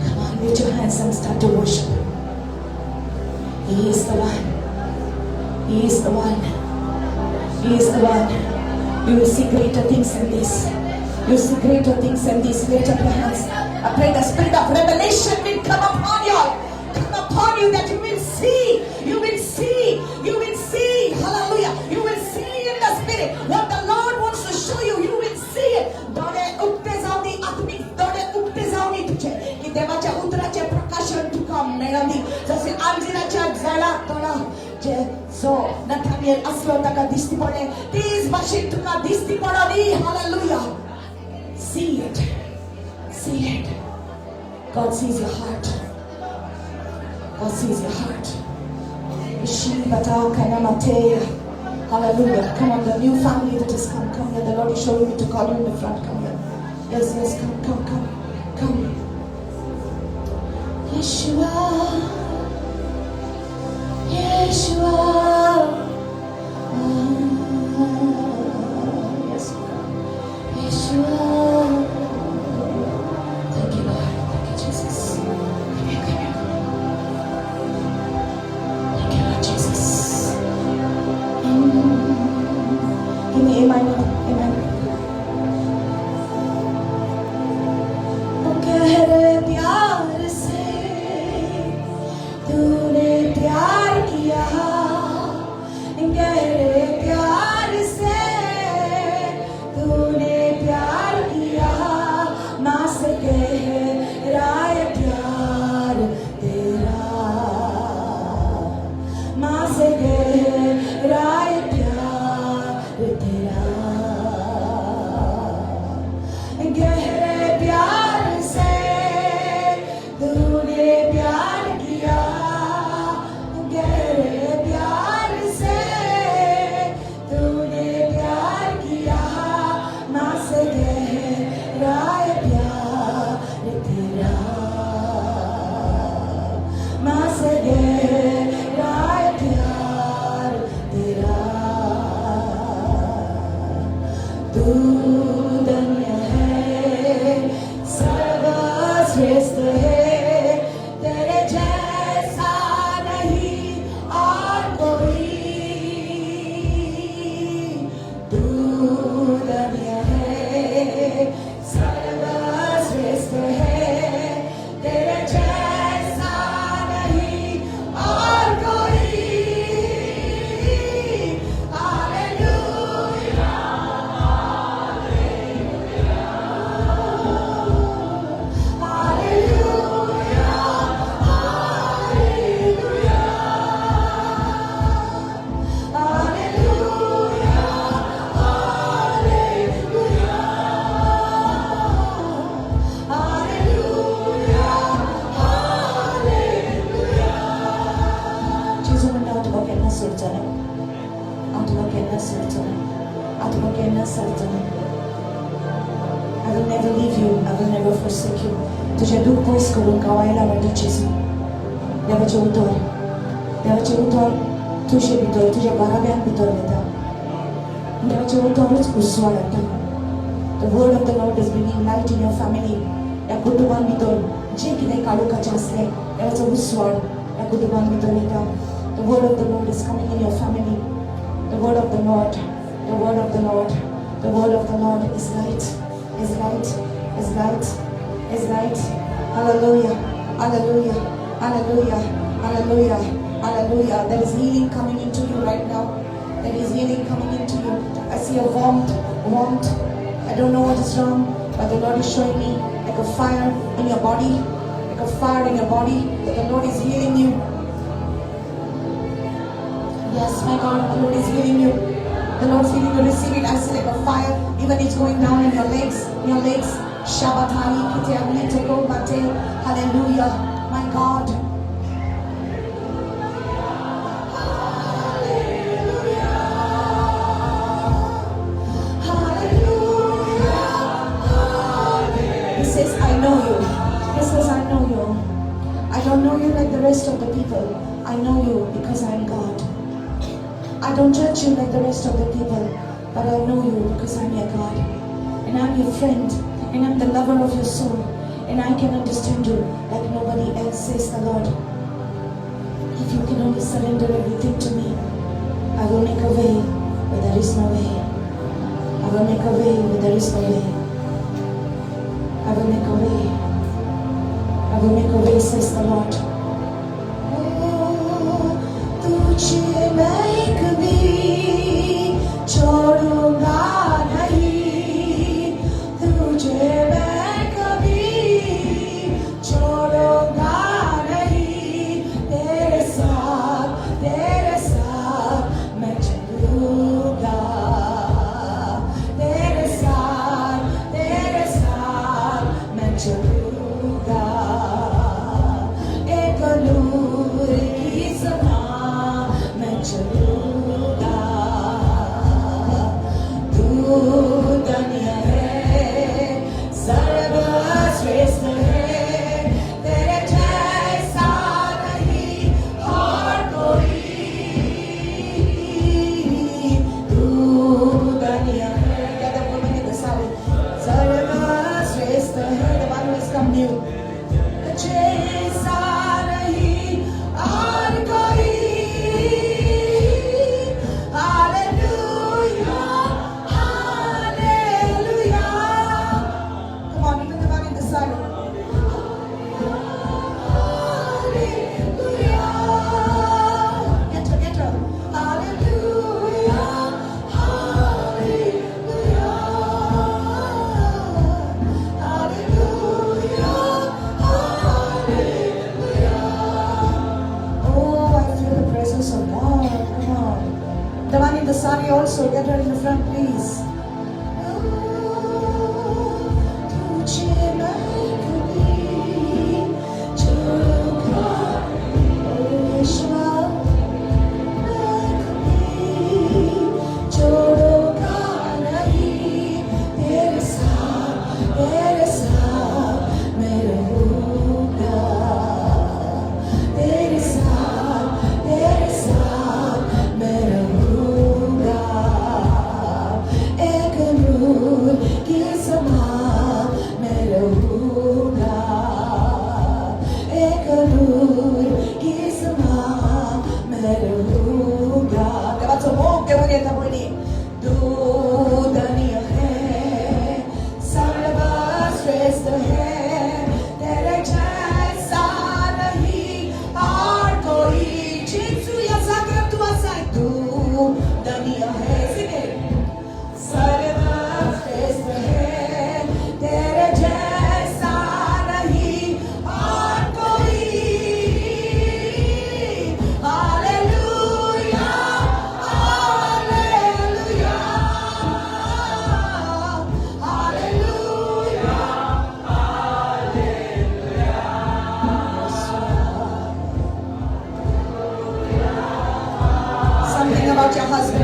Come on, lift your hands and start to worship. He is the one. He is the one. He is the one. You will see greater things than this. You will see greater things than this. Lift up your hands. I pray the spirit of revelation will come upon you. Come upon you that you will see. You will see. You will see. Hallelujah. You will see in the spirit what the Lord wants to show you. You will see it. Dode ukte zaudi atmik. Dode ukte मेळवली जसे अंजिराच्या झाडाक तोडा जे जो Nathaniel असलो ताका दिसती पडले तीच भाशेन तुका दिसती पडली hallelujah see it God sees your heart God sees your heart Ishibata kana mateya hallelujah come on the new family that has come here the Lord is showing me to call you in the front come here yes come Yeshua yes Yeshua thank you Lord thank you Jesus come here thank you Lord Jesus give me amen गहरे प्यार से तूने प्यार किया गहरे प्यार से तूने प्यार किया माँ से गहरा प्यार तेरा माँ से गहरा प्यार तेरा गहरे प्यार से तूने प्यार किया गहरे प्यार से तूने प्यार किया माँ से गहरा प्यार तेरा माँ से गहरा प्यार तेरा तू धन्य है सर्वश्रेष्ठ है तेरे जैसा नहीं और कोई तू धन्य है सर्वश्रेष्ठ है तेरे जैसा नहीं और कोई hallelujah I will never leave you. I will never forsake you. तुझे दुःख पयस करून गावायला आवडटा जेजू देवाचे उतर तुझे भितर तुझ्या बाराव्यान भितर येता देवाचे उतरच उसवाड हाडटा The word of the Lord is bringing light in your family. या कुटुंबान भितर जे कितें काळोखाचें आसलें देवाचो उसवाड या कुटुंबान भितर येता The word of the Lord is coming in your family. The word of the Lord The word of the Lord is light, is light, is light, is light. Hallelujah, hallelujah, hallelujah, hallelujah, hallelujah. There is healing coming into you right now. There is healing coming into you. I see a warmth. I don't know what is wrong, but the Lord is showing me like a fire in your body, like a fire in your body. The Lord is healing you. Yes, my God, the Lord is healing you. The Lord is willing to receive it. I see like a fire. Even it's going down in your legs. Shabbatani, Kitiabli, Teko, Mate. Hallelujah. My God. He says, I know you. He says, I know you. I don't know you like the rest of the people. I know you because I am God. I don't judge you like the rest of the people, but I know you because I'm your God. And I'm your friend, and I'm the lover of your soul. And I can understand you like nobody else, says the Lord. If you can only surrender everything to me, I will make a way where there is no way. I will make a way where there is no way. I will make a way. I will make a way, says the Lord. तुझे मैं कभी छोड़ूंगा नहीं तुझे मैं कभी छोड़ूंगा नहीं sari also. Get her in the front, please.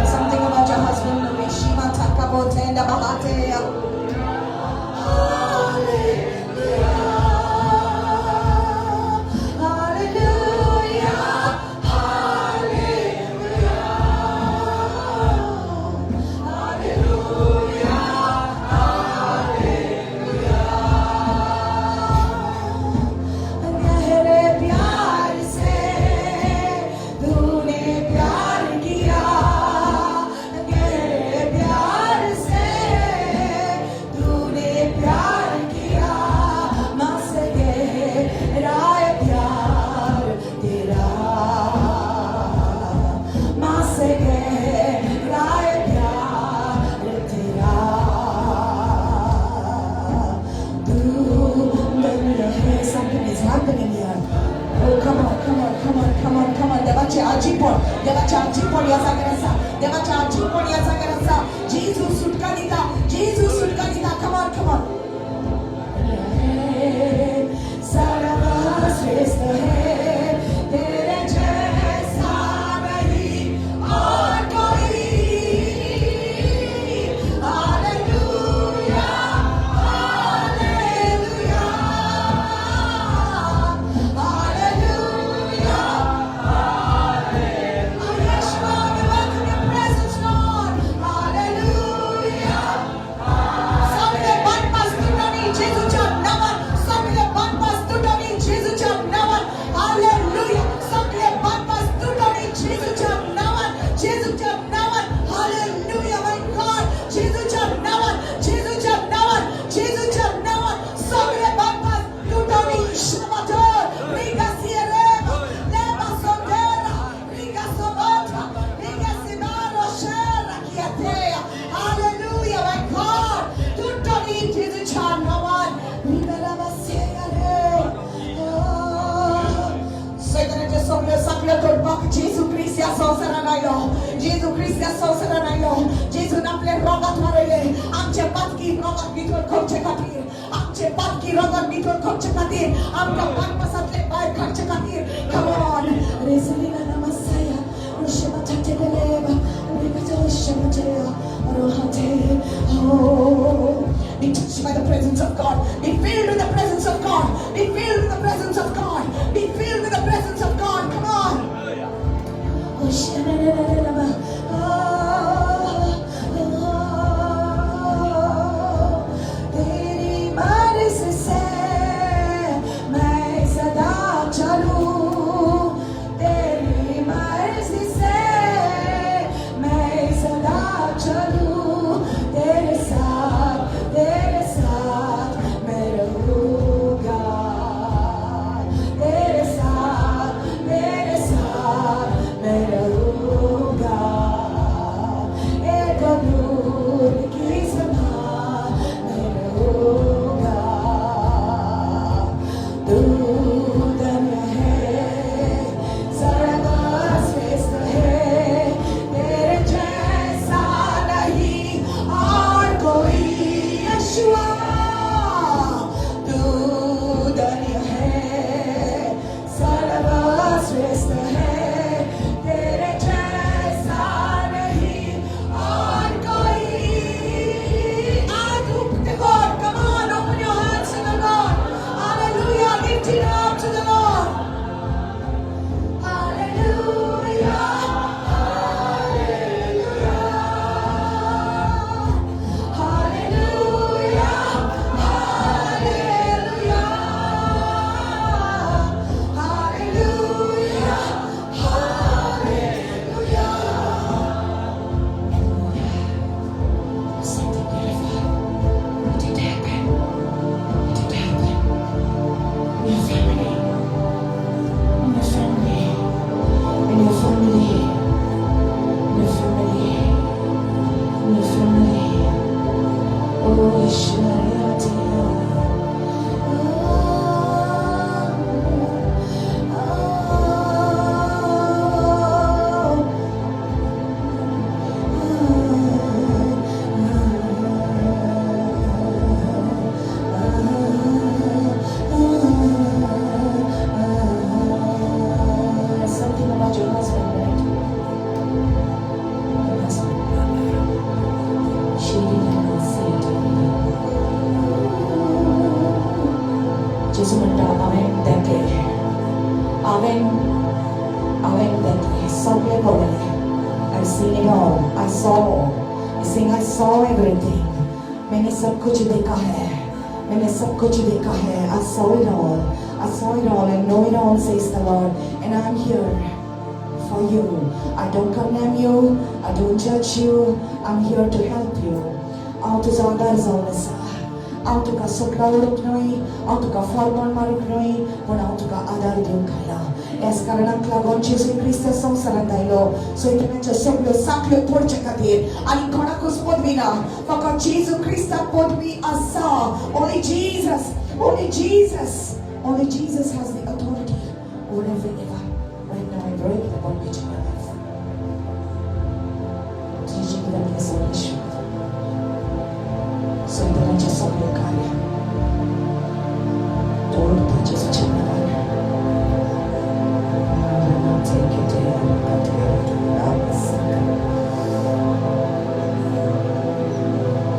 Something about your husband. Mishima takabotenda bahatea. Come on. Oh, be touched by the presence of God. Be filled with the presence of God. Be filled with the presence of God. Be filled with the presence of God. Come on. तेरी मर्ज़ी से मैं सदा चलूं, तेरी मर्ज़ी से मैं सदा चलूं, तेरे साथ मैं रहूंगा। I went that way, somewhere over there. I've seen it all. I saw all. He's saying, I saw everything. मैंने सब कुछ देखा है. मैंने सब कुछ देखा है. I saw it all. I saw it all. I know it all, says the Lord. And I'm here for you. I don't condemn you. I don't judge you. I'm here to help you. Out is all that is all is. Out to ka sokra uruknoi, out to ka formon maruknoi, pun out to ka adar diukaya. Es karena kelagon Jesu Kristus som sarandaylo. So ito na soklo saklo porcha katir. Ani kona kus podvina. Paka Jesu Krista podvi asa. Only Jesus. Only Jesus. Only Jesus has the authority over every ever. Right now I break the bondage in your life. Teaching them your salvation. So ito na soklo kaya. Don't touch his children.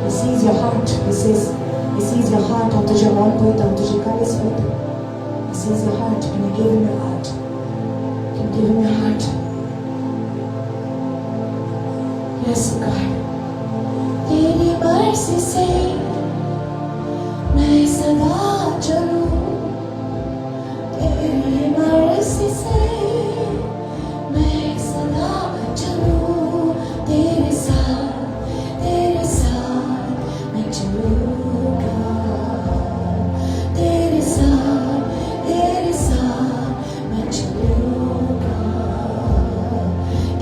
He sees your heart. He sees your heart. How does your mom put? How does your carries put? He sees your heart. Can you give him your heart? Can you give him your heart? Yes, God. तेरी मर्जी से मैं सदा चलूं. तेरी मर्जी से मैं सदा चलूं. तेरे साथ मैं चलूंगा. तेरे साथ मैं चलूंगा.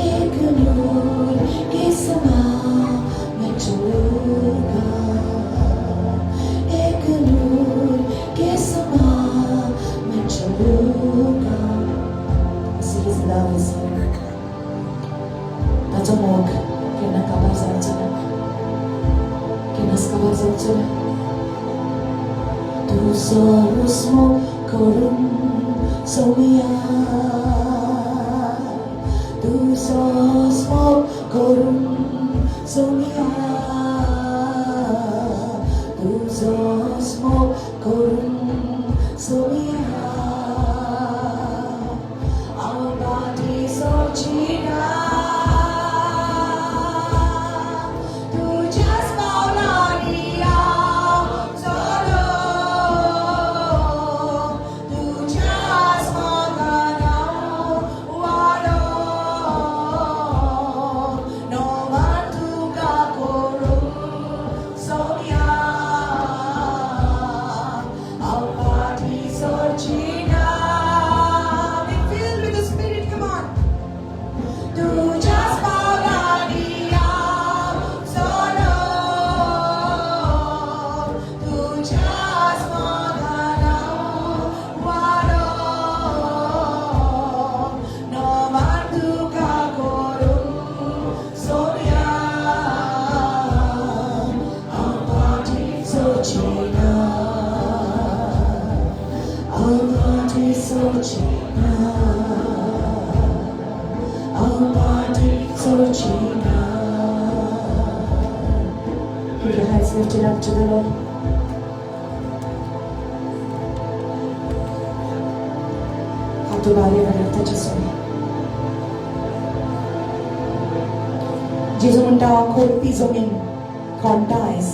एक नूर के समान मैं चलूंगा. एक नूर के समान मैं चलूंगा. See his love is here. Natomog. Kinakabasan sila. Kinaskabasan sila. Tu sos mo korum soya. Tu sos mo korum soya. Tu sos mo korum soya. Ang bati sorchina. Tu just maulania solo. Tu just magana walo. No man tu kakoro soya. Ang bati sorchina. Be filled with the Spirit. Come on. Tu just maulania solo. Tu just magana walo. No man tu kakoro soya. Ang bati sorchina. Ang bati sorchina. Ang bati sorchina. Keep your hands lifted up to the Lord. Hath bari varata Jesu. Jesu munda korpi zomin kontais.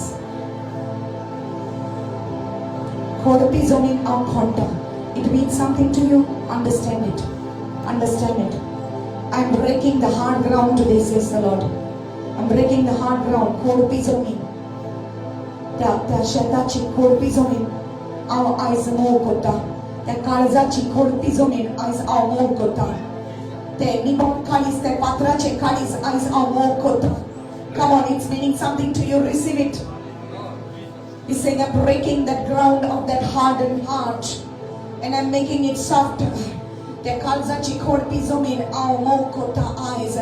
Korpi zomin ang konta. It means something to you. Understand it. Understand it. I'm breaking the hard ground today, says the Lord. I'm breaking the hard ground. Korpi zomin. त्या शेताची खोडपी जमीन हांव आयज mauve करता. त्या काळजाची खोडपी जमीन आयज हांव मोव करता. ते निबोण काळीज, ते पात्राचे काळीज आयज हांव मोव करता. Come on, it's meaning something to you. Receive it. He's saying, I'm breaking that ground of that hardened heart and I'm making it softer. त्या काळजाची खोडपी जमीन हांव मोव करता आयज.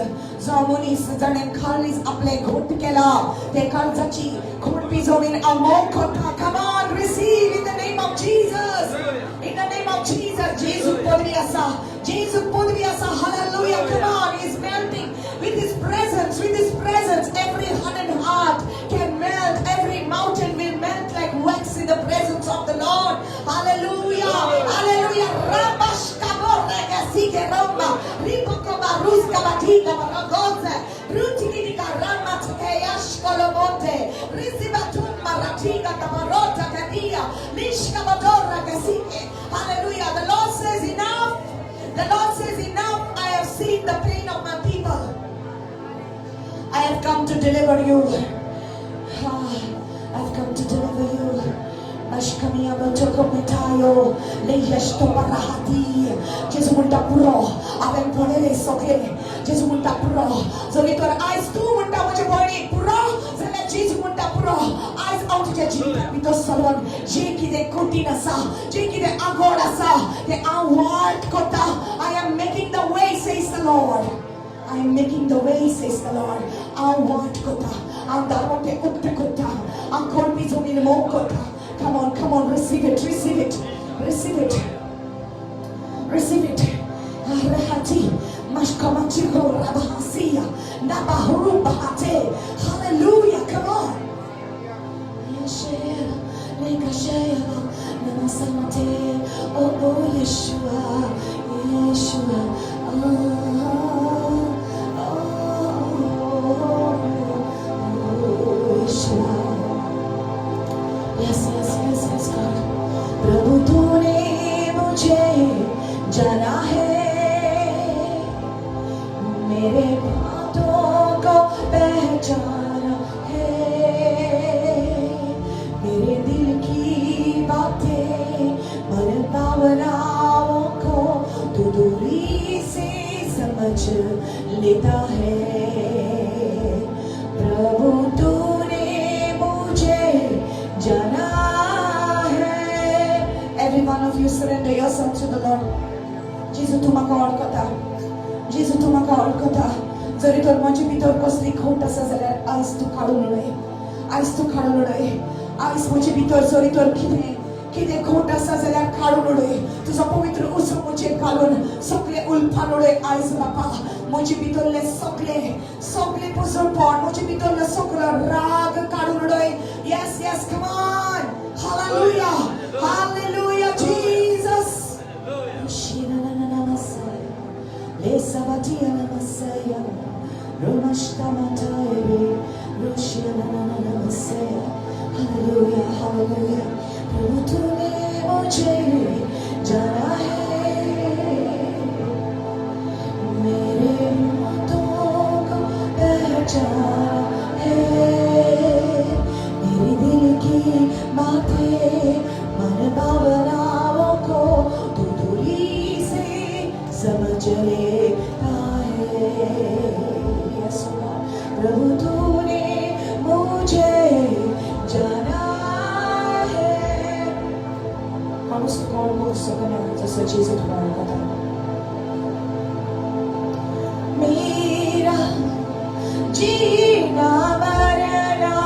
जो मनीस जाणें काळीज आपले घोट केला, त्या काळजाची खोडपी जमीन हांव मोव करता. Come on, receive in the name of Jesus. In the name of Jesus. Jesu podvi asa. Jesu podvi asa. Hallelujah. Come on, he's melting with his presence. With his presence, every hardened heart can melt. Every mountain will melt like wax in the presence of the Lord. Hallelujah. Hallelujah. Rabash kabor rega sige romba. Riboko Barus Kabatika Baragoze, Rutikika Rama Takeyash Kolomonte, Risibatun Maratiga Kabarota Kadia, Lishkabadora Kasike. Hallelujah. The Lord says enough. The Lord says enough. I have seen the pain of my people. I have come to deliver you. I've come to deliver you. Mashkamia Batoko Metayo, Leyesto Barahati, Jesumunta Puro, Aven Ponele Soke, Jesumunta Puro. So it was eyes too, Munta Wajaboni Puro, so let Jesumunta Puro, eyes out to Jajita, with the salon, Jeki de Kutinasa, Jeki de Agorasa, the Award Kota. I am making the way, says the Lord. I am making the way, says the Lord. I want Kota. I'm the one to Ukta Kota. I'm called me to be the Kota. Come on, receive it, receive it, receive it, receive it. Arahati, Mashkamachiko Rabahasia, Nabahuru Bahate. Hallelujah, come on. Yeshua, Lekashaya, Namasamate, oh Yeshua, Yeshua, Yes, God. प्रभु तूने मुझे जाना है, मेरे बातों को पहचाना है, मेरे दिल की बातें मन भावनाओं को तू दूरी से समझ लेता है। प्रभु तूने मुझे जाना है। Every one of you surrender yourself to the Lord. Jesus तू म्हाका वळखता, Jesus तू म्हाका वळखता. जरी तर माझे भितर कसली खोट आसा जाल्यार आयज तू काडून उडय, आयज तू काडून उडय. आयज म्हजे भितर जरी तर कितें खोट आसा जाल्यार काडून उडय. तुजो पवित्र उसो म्हजे घालून सगळे उलफान उडय आयज बापा. म्हजे भितरले सगळे पुसळपण, म्हजे भितरले सगळो राग काडून उडय. Yes, yes, come on. Hallelujah. Hallelujah, Jesus. Hallelujah, hallelujah. प्रभु तूने मुझे जाना है, मेरे बातों को पहचाना है, मेरे दिल की बातें मन भावनाओं को तू दूरी से समझ लेता है। प्रभु तूने मुझे जाना है। हम उसको कौन बोल सकते जैसे चीजें तुम्हारा पता मेरा जीना मरना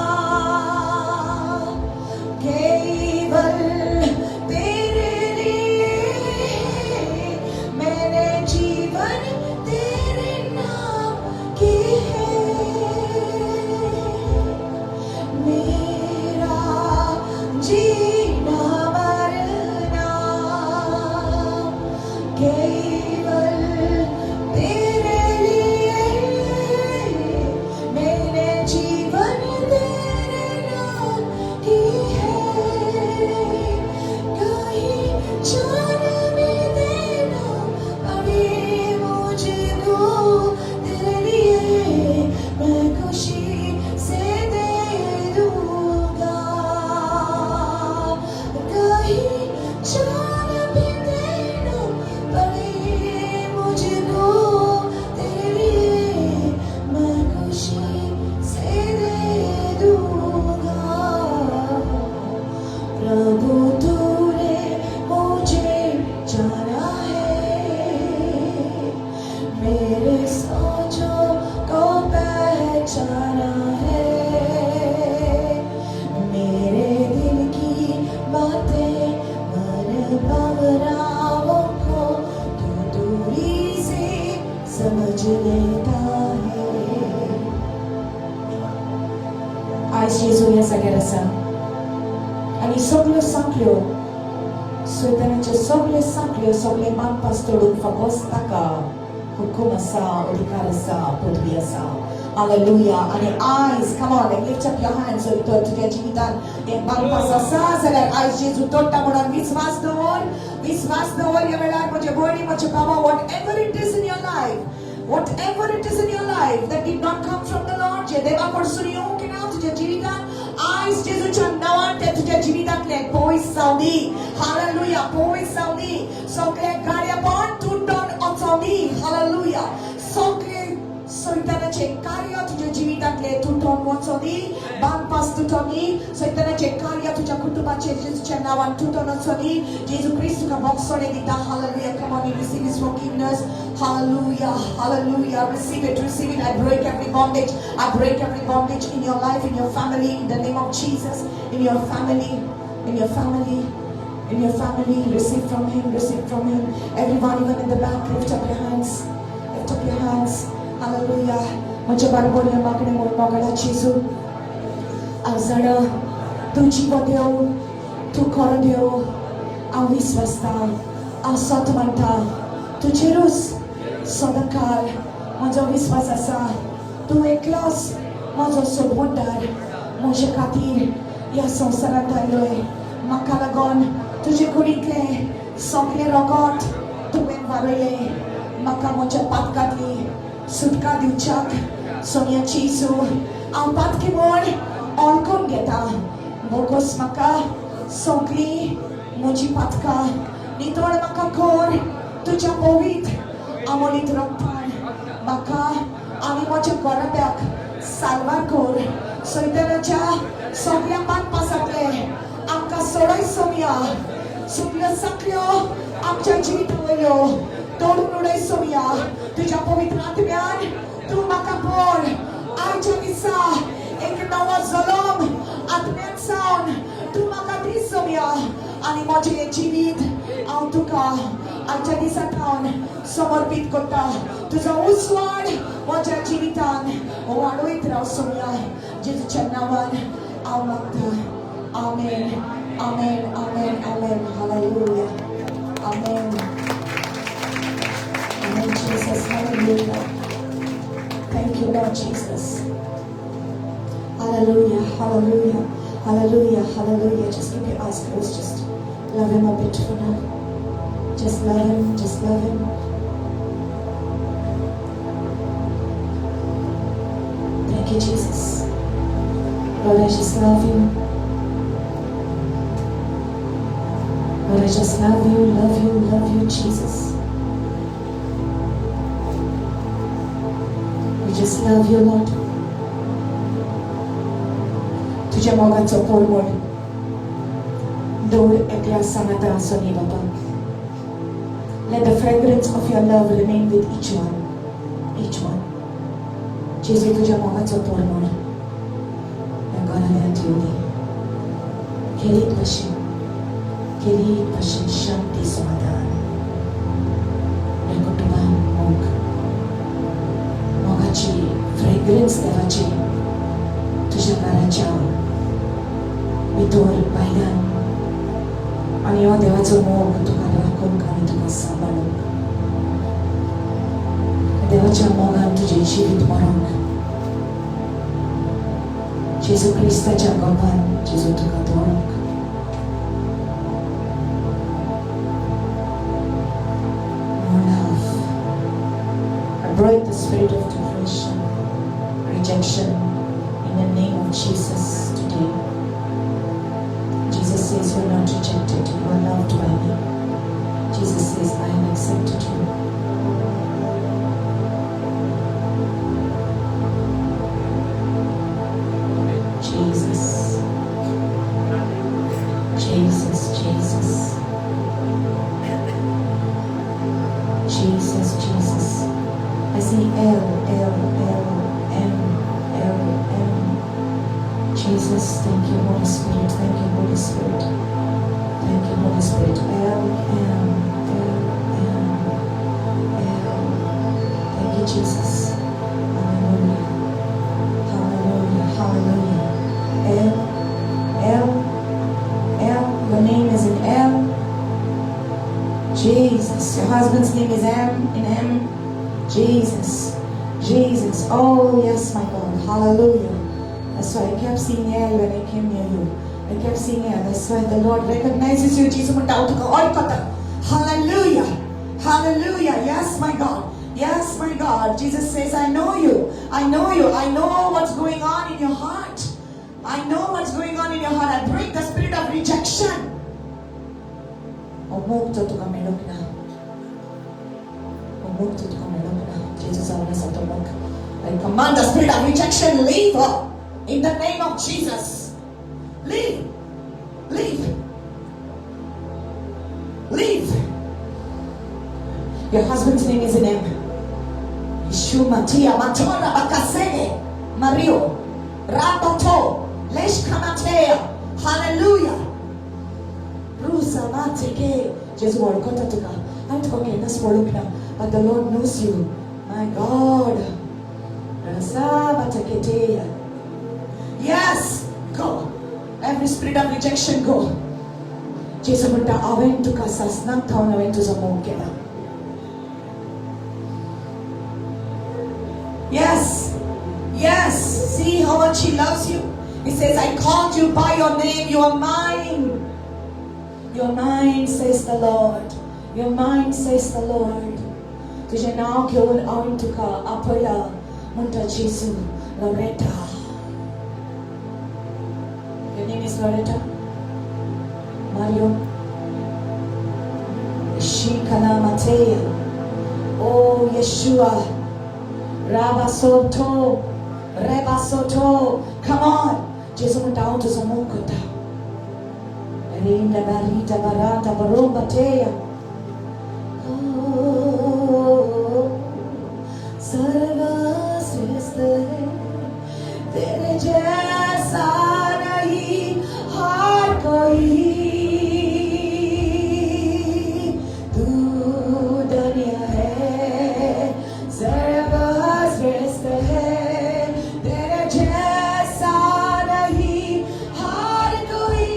केवल तेरे लिए, मैंने जीवन तेरे नाम की है। मेरा जीना मरना केवल तेरे लिए, मैंने जीवन तेरे नाम की है। कहीं जान भी देना पड़े मुझको तेरे लिए, मैं खुशी से दे दूंगा। कहीं जान भी देना पड़े मुझको तेरे लिए, मैं खुशी से दे दूंगा। प्रभु तूने मुझे जाना है, मेरे सोचों को पहचाना है, मेरे दिल की बातें मन भावनाओं को तू दूरी से समझ लेता है। Aż Jezu jest zagerasa. Ani sogle sanklio. Swetanacie sogle sanklio, sogle mam pastorun fakos taka. Hukum asa, udikar asa, putri asa. Hallelujah. And the eyes, come on, and lift up your hands so to the jivitan. Yang bangpasasa sa eyes Jesu totta moran viswas doon yamelan mo jaboni mo chapama, whatever it is in your life. Whatever it is in your life that did not come from the Lord, Deva Korsuniyo kina tuja jivitan, eyes Jesu chandawan te tuja jivitan le pois Saudi. Hallelujah, pois Saudi. So kle karya pon tuton on Saudi. Hallelujah. So kle soitana che karya tuja jivitan le tuton on Saudi. Bang pas tutoni. Soitana che karya tuja kutuba che Jesu chandawan tuton on Saudi. Jesu Christu ka boxole dita. Hallelujah. Come on, you receive His forgiveness. Hallelujah, hallelujah. Receive it, receive it. I break every bondage. I break every bondage in your life, in your family, in the name of Jesus. In your family, in your family, in your family. Receive from Him, receive from Him. Everyone, even in the back, lift up your hands. Lift up your hands. Hallelujah. Mencoba boleh makan yang mau Jesu. Azara, tu jiwa Deo, tu kora Deo, avis vasta, asatamanta, tu jerus. Sodakal, माझा विश्वास असा तू एकलाच माझा सोबतदार माझ्या खातीर ह्या संवसारांत आयलोय म्हाका लागून तुजे कुडींतले सगळे रगत तुवें वारयलें म्हाका म्हज्या पातकांतली सुटका दिवच्याक सोनिया जेजू हांव पातकी म्हूण ओळखून घेता बोगोस म्हाका सगळीं म्हजी पातकां नितळ म्हाका कर तुज्या पवित्र अमोलीत रक्तान म्हाका आनी म्हज्या गोरब्याक साल्वार कर सैतानाच्या सगळ्या पानपासांतले आमकां सोडय सोमया सगळ्यो साखळ्यो आमच्या जिविता वयल्यो तोडून उडय सोमया तुज्या पवित्र आत्म्यान तूं म्हाका पळ आयच्या दिसा एक नवो जल्म आत्म्यान सावन तूं म्हाका दी सोमया आनी म्हजें हें जिवीत हांव तुका आजच्या दिसांत समर्पित करता तुझा उसवाड माझ्या जिवितान वाडवयत राव सोमया जेजूच्या नांवान हांव मागता amen amen amen amen hallelujah amen amen Jesus hallelujah thank you Lord Jesus hallelujah hallelujah hallelujah hallelujah just keep your eyes closed, just love Him a bit for now. Just love Him, just love Him. Thank you, Jesus. Lord, I just love you. Lord, I just love you, love you, love you, Jesus. We just love you, Lord. तुझ्या मोगाचो पोरवड दौर एकल्या सांगाता आसोनी बाबा. Let the fragrance of your love remain with each one. Each one. Jesu तुझ्या मोगाचो पोरवड ह्या घरांत येवली. केलीत भाशेन शांती समाधान ह्या कुटुंबांत मोगाची फ्रेग्रन्स देवाची तुझ्या घराच्या भितर भायल्यान आनी हो देवाचो मोग तुका राखूंक आनी तुका सांबाळूंक देवाच्या मोगान तुजें जिवीत मरोंक जेजू क्रिस्ताच्या गोपान जेजू तुका दवरूंक more love. I break the spirit of depression, rejection in the name of Jesus today. Jesus says you are not rejected, you are loved by me. Jesus says I have accepted you. Jesus. Jesus, Jesus. Jesus, Jesus. I see L, L, L, M, L, M. Jesus, thank you, Holy Spirit. Thank you, Holy Spirit. Thank you, Holy Spirit. L, M, L, M, L. Thank you, Jesus. Hallelujah. Hallelujah. Hallelujah. L, L, L. Your name is in L. Jesus. Your husband's name is M, in M. Jesus. Jesus. Oh, yes, my God. Hallelujah. That's why I kept seeing air when I came near you. I kept seeing air. That's why the Lord recognizes you. Jesus. Hallelujah. Hallelujah. Yes, my God. Yes, my God. Jesus says, I know you. I know you. I know what's going on in your heart. I know what's going on in your heart. I break the spirit of rejection. Jesus, I command the spirit of rejection, leave her. In the name of Jesus. Leave. Leave. Leave. Your husband's name is in him. Ishumatia Matora Bakasene Mario Rapato Leshkamatea. Hallelujah. Rusa Mateke. Jesus word Kotatuka. I'm talking this for look now. But the Lord knows you. My God. Yes. Go. Every spirit of rejection, go. Jesus went to Kasas, not town, went to Zamokena. Yes. Yes. See how much He loves you. He says, I called you by your name. You are mine. You're mine, says the Lord. You're mine, says the Lord. तुझे नाव केवल आउन तुका अपला मुंटा जेसु Loretta. Your name is Loretta? Mario? Shikana Matea. Oh Yeshua. Rabba Soto. Reba Soto. Come on. Jesus went down to Zamokota. Rinda Barita Barata Baromba Tea. सर्वश्रेष्ठ है तेरे जैसा नहीं हर कोई तू दुनिया है सर्वश्रेष्ठ है तेरे जैसा नहीं हर कोई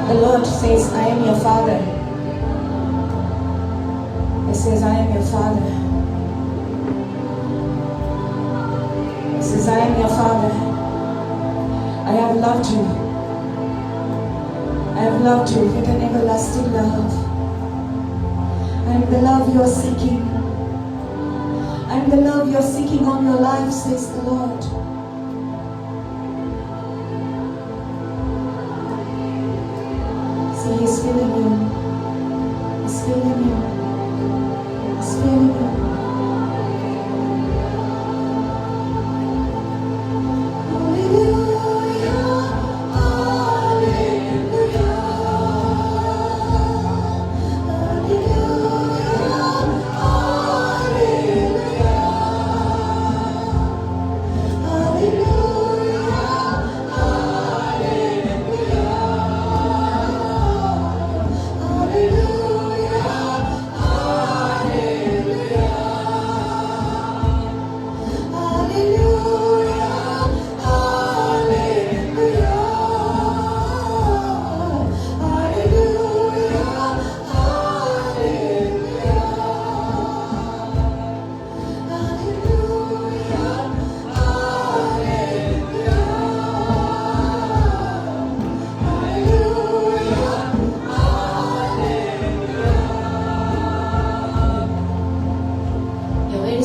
The Lord says, I am your father. He says, I am your father. He says, I am your father. I have loved you. I have loved you with an everlasting love. I am the love you are seeking. I am the love you are seeking on your life, says the Lord. He's feeling you. He's feeling you. He's feeling you. Hallelujah. Hallelujah. Hallelujah.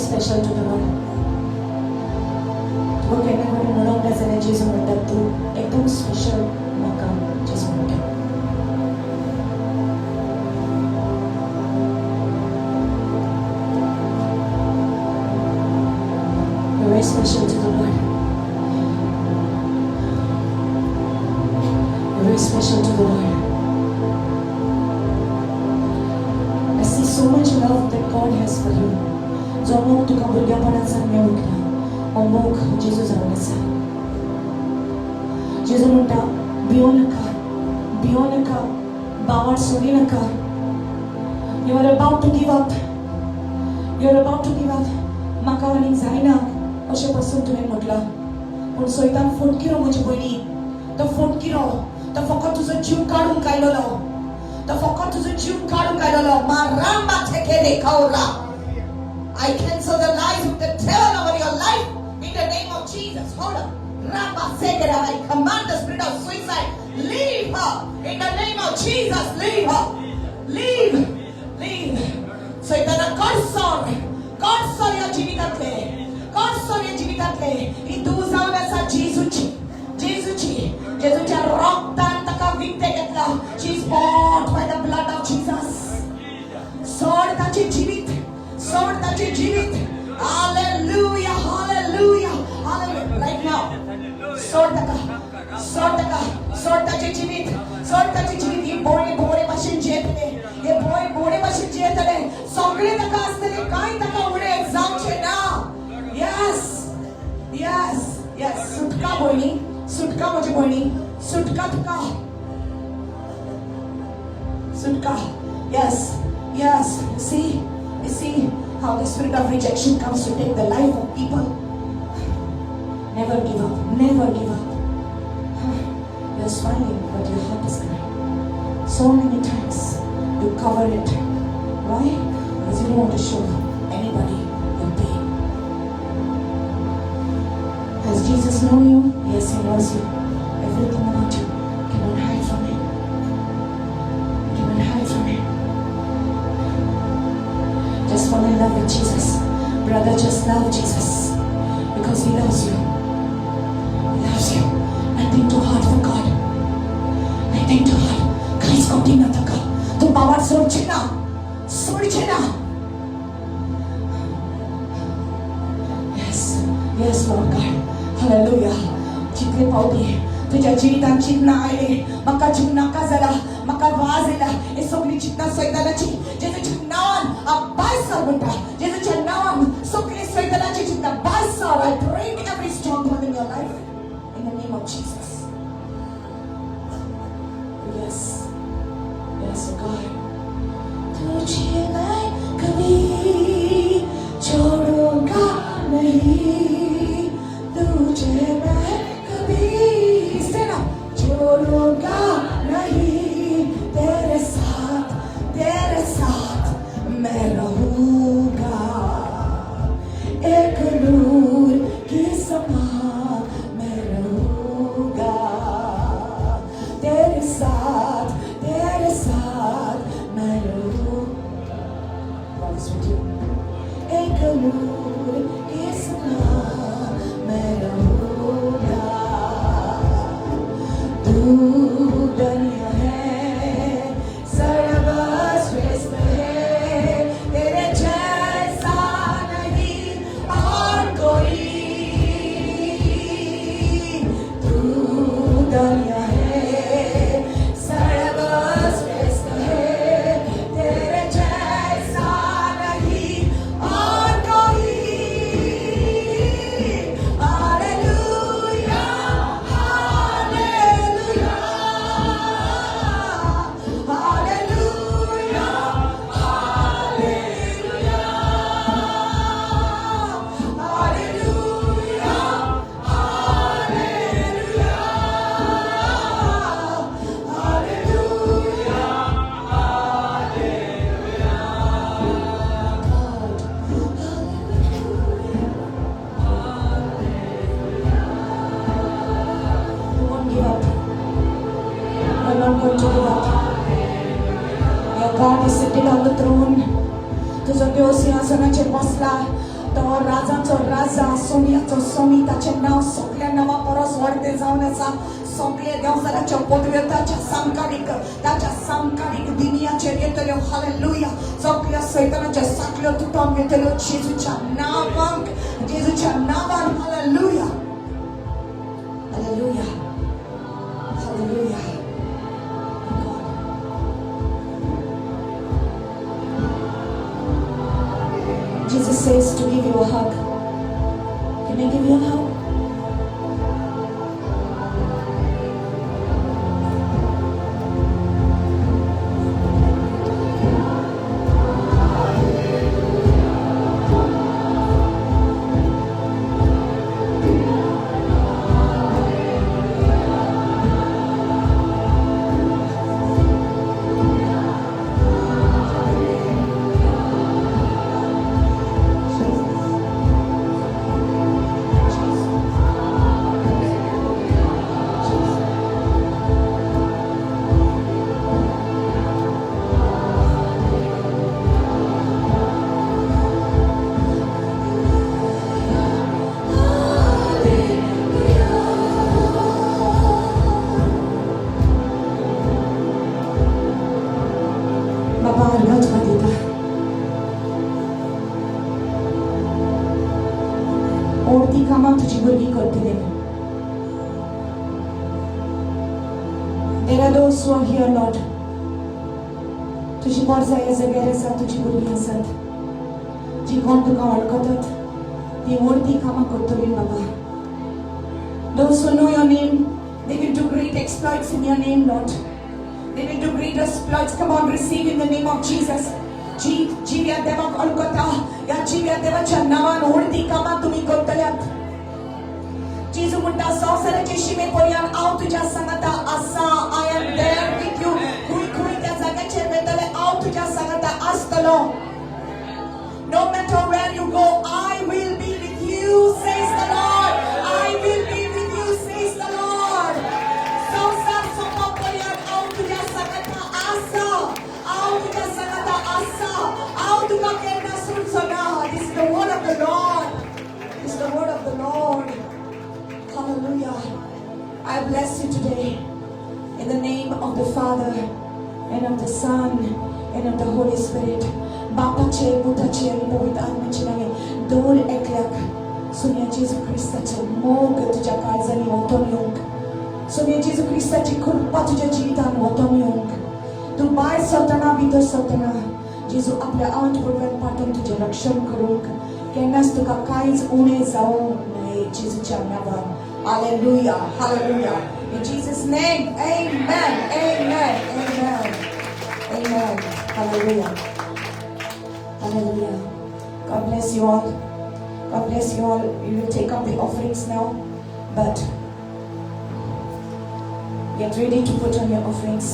Special to the Lord. वो कहने वाले लोग ऐसे नहीं चीज़ों में तब तो एकदम स्पेशल मौका चीज़ों में क्या? You're very special to the Lord. You're very special to the Lord. I see so much love that God has for you. Zomok tu kaburgapanan sa miyawag na. Omok, Jesus ang nasa. Jesununta, Bionaka, Bawat Sorinaka. You are about to give up. You are about to give up. Makawaning Zaina, Oshapasun to Mutla. Unsoitan Fotkiro Mujiboni. The Fotkiro, the Fokotuza Jew Karum Kailolo. The Fokotuza Jew Karum Kailolo. Maramba Tekele Kaura. I cancel the lies of the devil over your life in the name of Jesus. Hold up. Rabba Segera, I command the spirit of suicide. Leave her in the name of Jesus. Leave her. Leave. So it is a God sorry your jivitatle. God sorry your jivitatle. It does out as a Jesuchi rock tan taka vintegetla. She's bought by the blood of Jesus. Sword that you jivit. Hallelujah. Right now. Sword that you jivit. Ye boy machine jetne. Ye boy machine jetne. Songre taka astale kai taka ude exam che na. Yes. Sutka mujhe boyni. Sutka. Yes. You see how the spirit of rejection comes to take the life of people. Never give up. You're smiling, but your heart is crying. So many times you cover it. Why? Because you don't want to show anybody your pain. Does Jesus know you? Yes, He knows you. Everything about you. You cannot hide from Him. Just fall in love with Jesus. Brother, just love Jesus. Because He loves you. Nothing too hard for God. Nothing too hard. Kais koti na taka. Tu bawat sorchina. Yes, Lord God. Hallelujah. Chitli paudi. Tuja jivitan chitna aile. Maka chunna ka zara. Maka wazila. Esogli chitna soidana chi. Jesu chitnawan. Abbaisar bunta. Jesu chitnawan. Sogli soidana chi chitna. Abbaisar. I break every stronghold in your life. In the name of Jesus. Yes, God. तुझे मैं कभी छोड़ूंगा नहीं. तुझे मैं कभी छोड़ूंगा नहीं. तेरे साथ मैं रहूंगा. एक नूर की समान मैं रहूंगा. तेरे साथ मैं रहूंगा. Promise with you. एक नूर की समान मैं रहूंगा. तू दुनिया है सर्वश्रेष्ठ है. तेरे जैसा नहीं और कोई. तू दुनिया है सर्वश्रेष्ठ है. तेरे जैसा नहीं और कोई. Hallelujah. God is sitting on the throne. तुझं देव सिंहासनाचेर बसला. तो राजाचो राजा, सोमियाचो सोमी, ताचें नांव सगळ्या नांवां परस व्हडलें जावन आसा. सगळे देवजाराच्यो पदव्यो ताच्या सामकारीक दिनियाचेर येतल्यो. हालेलुया. सगळ्या सैतानाच्यो साखळ्यो तुटोन येतल्यो जेजूच्या नांवान. Hallelujah. Jesus says to give you a hug. Can I give you a hug? There are those who are here, Lord. तुझी मोर जाय जगेर आसा, तुझी भुरगीं आसात. जी कोण तुका वळखतात, ती मूर्ती कामां करतली बाबा. Those who know your name, they will do great exploits in your name, Lord. They will do great exploits. Come on, receive in the name of Jesus. जीव्या देवाक वळखता, या जीव्या देवाच्या नावान मूर्ती कामां तुम्ही करतल्यात. जेजू म्हणटा संवसाराचे शिमे पर्यंत हांव तुज्या सांगाता आसा. I am there with you. खंय त्या जाग्याचेर वेतले हांव तुज्या सांगाता आसतलो. No matter where you go, I will be with you, says the Lord. I will be with you, says the Lord. संसार सोंपपर्यंत हांव तुज्या सांगाता आसा. हांव तुज्या सांगाता आसा. हांव तुका केन्ना सोडचो ना. This is the word of the Lord. This is the word of the Lord. Hallelujah. I bless you today in the name of the Father and of the Son and of the Holy Spirit. बापाचे, पुताचे आणि पवित्र आत्म्याचे नावे दर एकल्याक सोन्या जेजू ख्रिस्ताचे मोग तुझ्या काळजांनी ओतून येवंक. सोन्या जेजू ख्रिस्ताची कृपा तुझ्या जिवितान ओतून येवंक. तू भायर सरतना भितर सरतना जेजू आपल्या आंत पडव्यान पाठोवन तुझें रक्षण करूंक. केन्नाच तुका कांयच उणें जावंक न्हय जेजूच्या नांवान. Hallelujah, hallelujah. In Jesus' name, amen, amen, amen, amen. Hallelujah, hallelujah. God bless you all. God bless you all. We will take up the offerings now, but get ready to put on your offerings.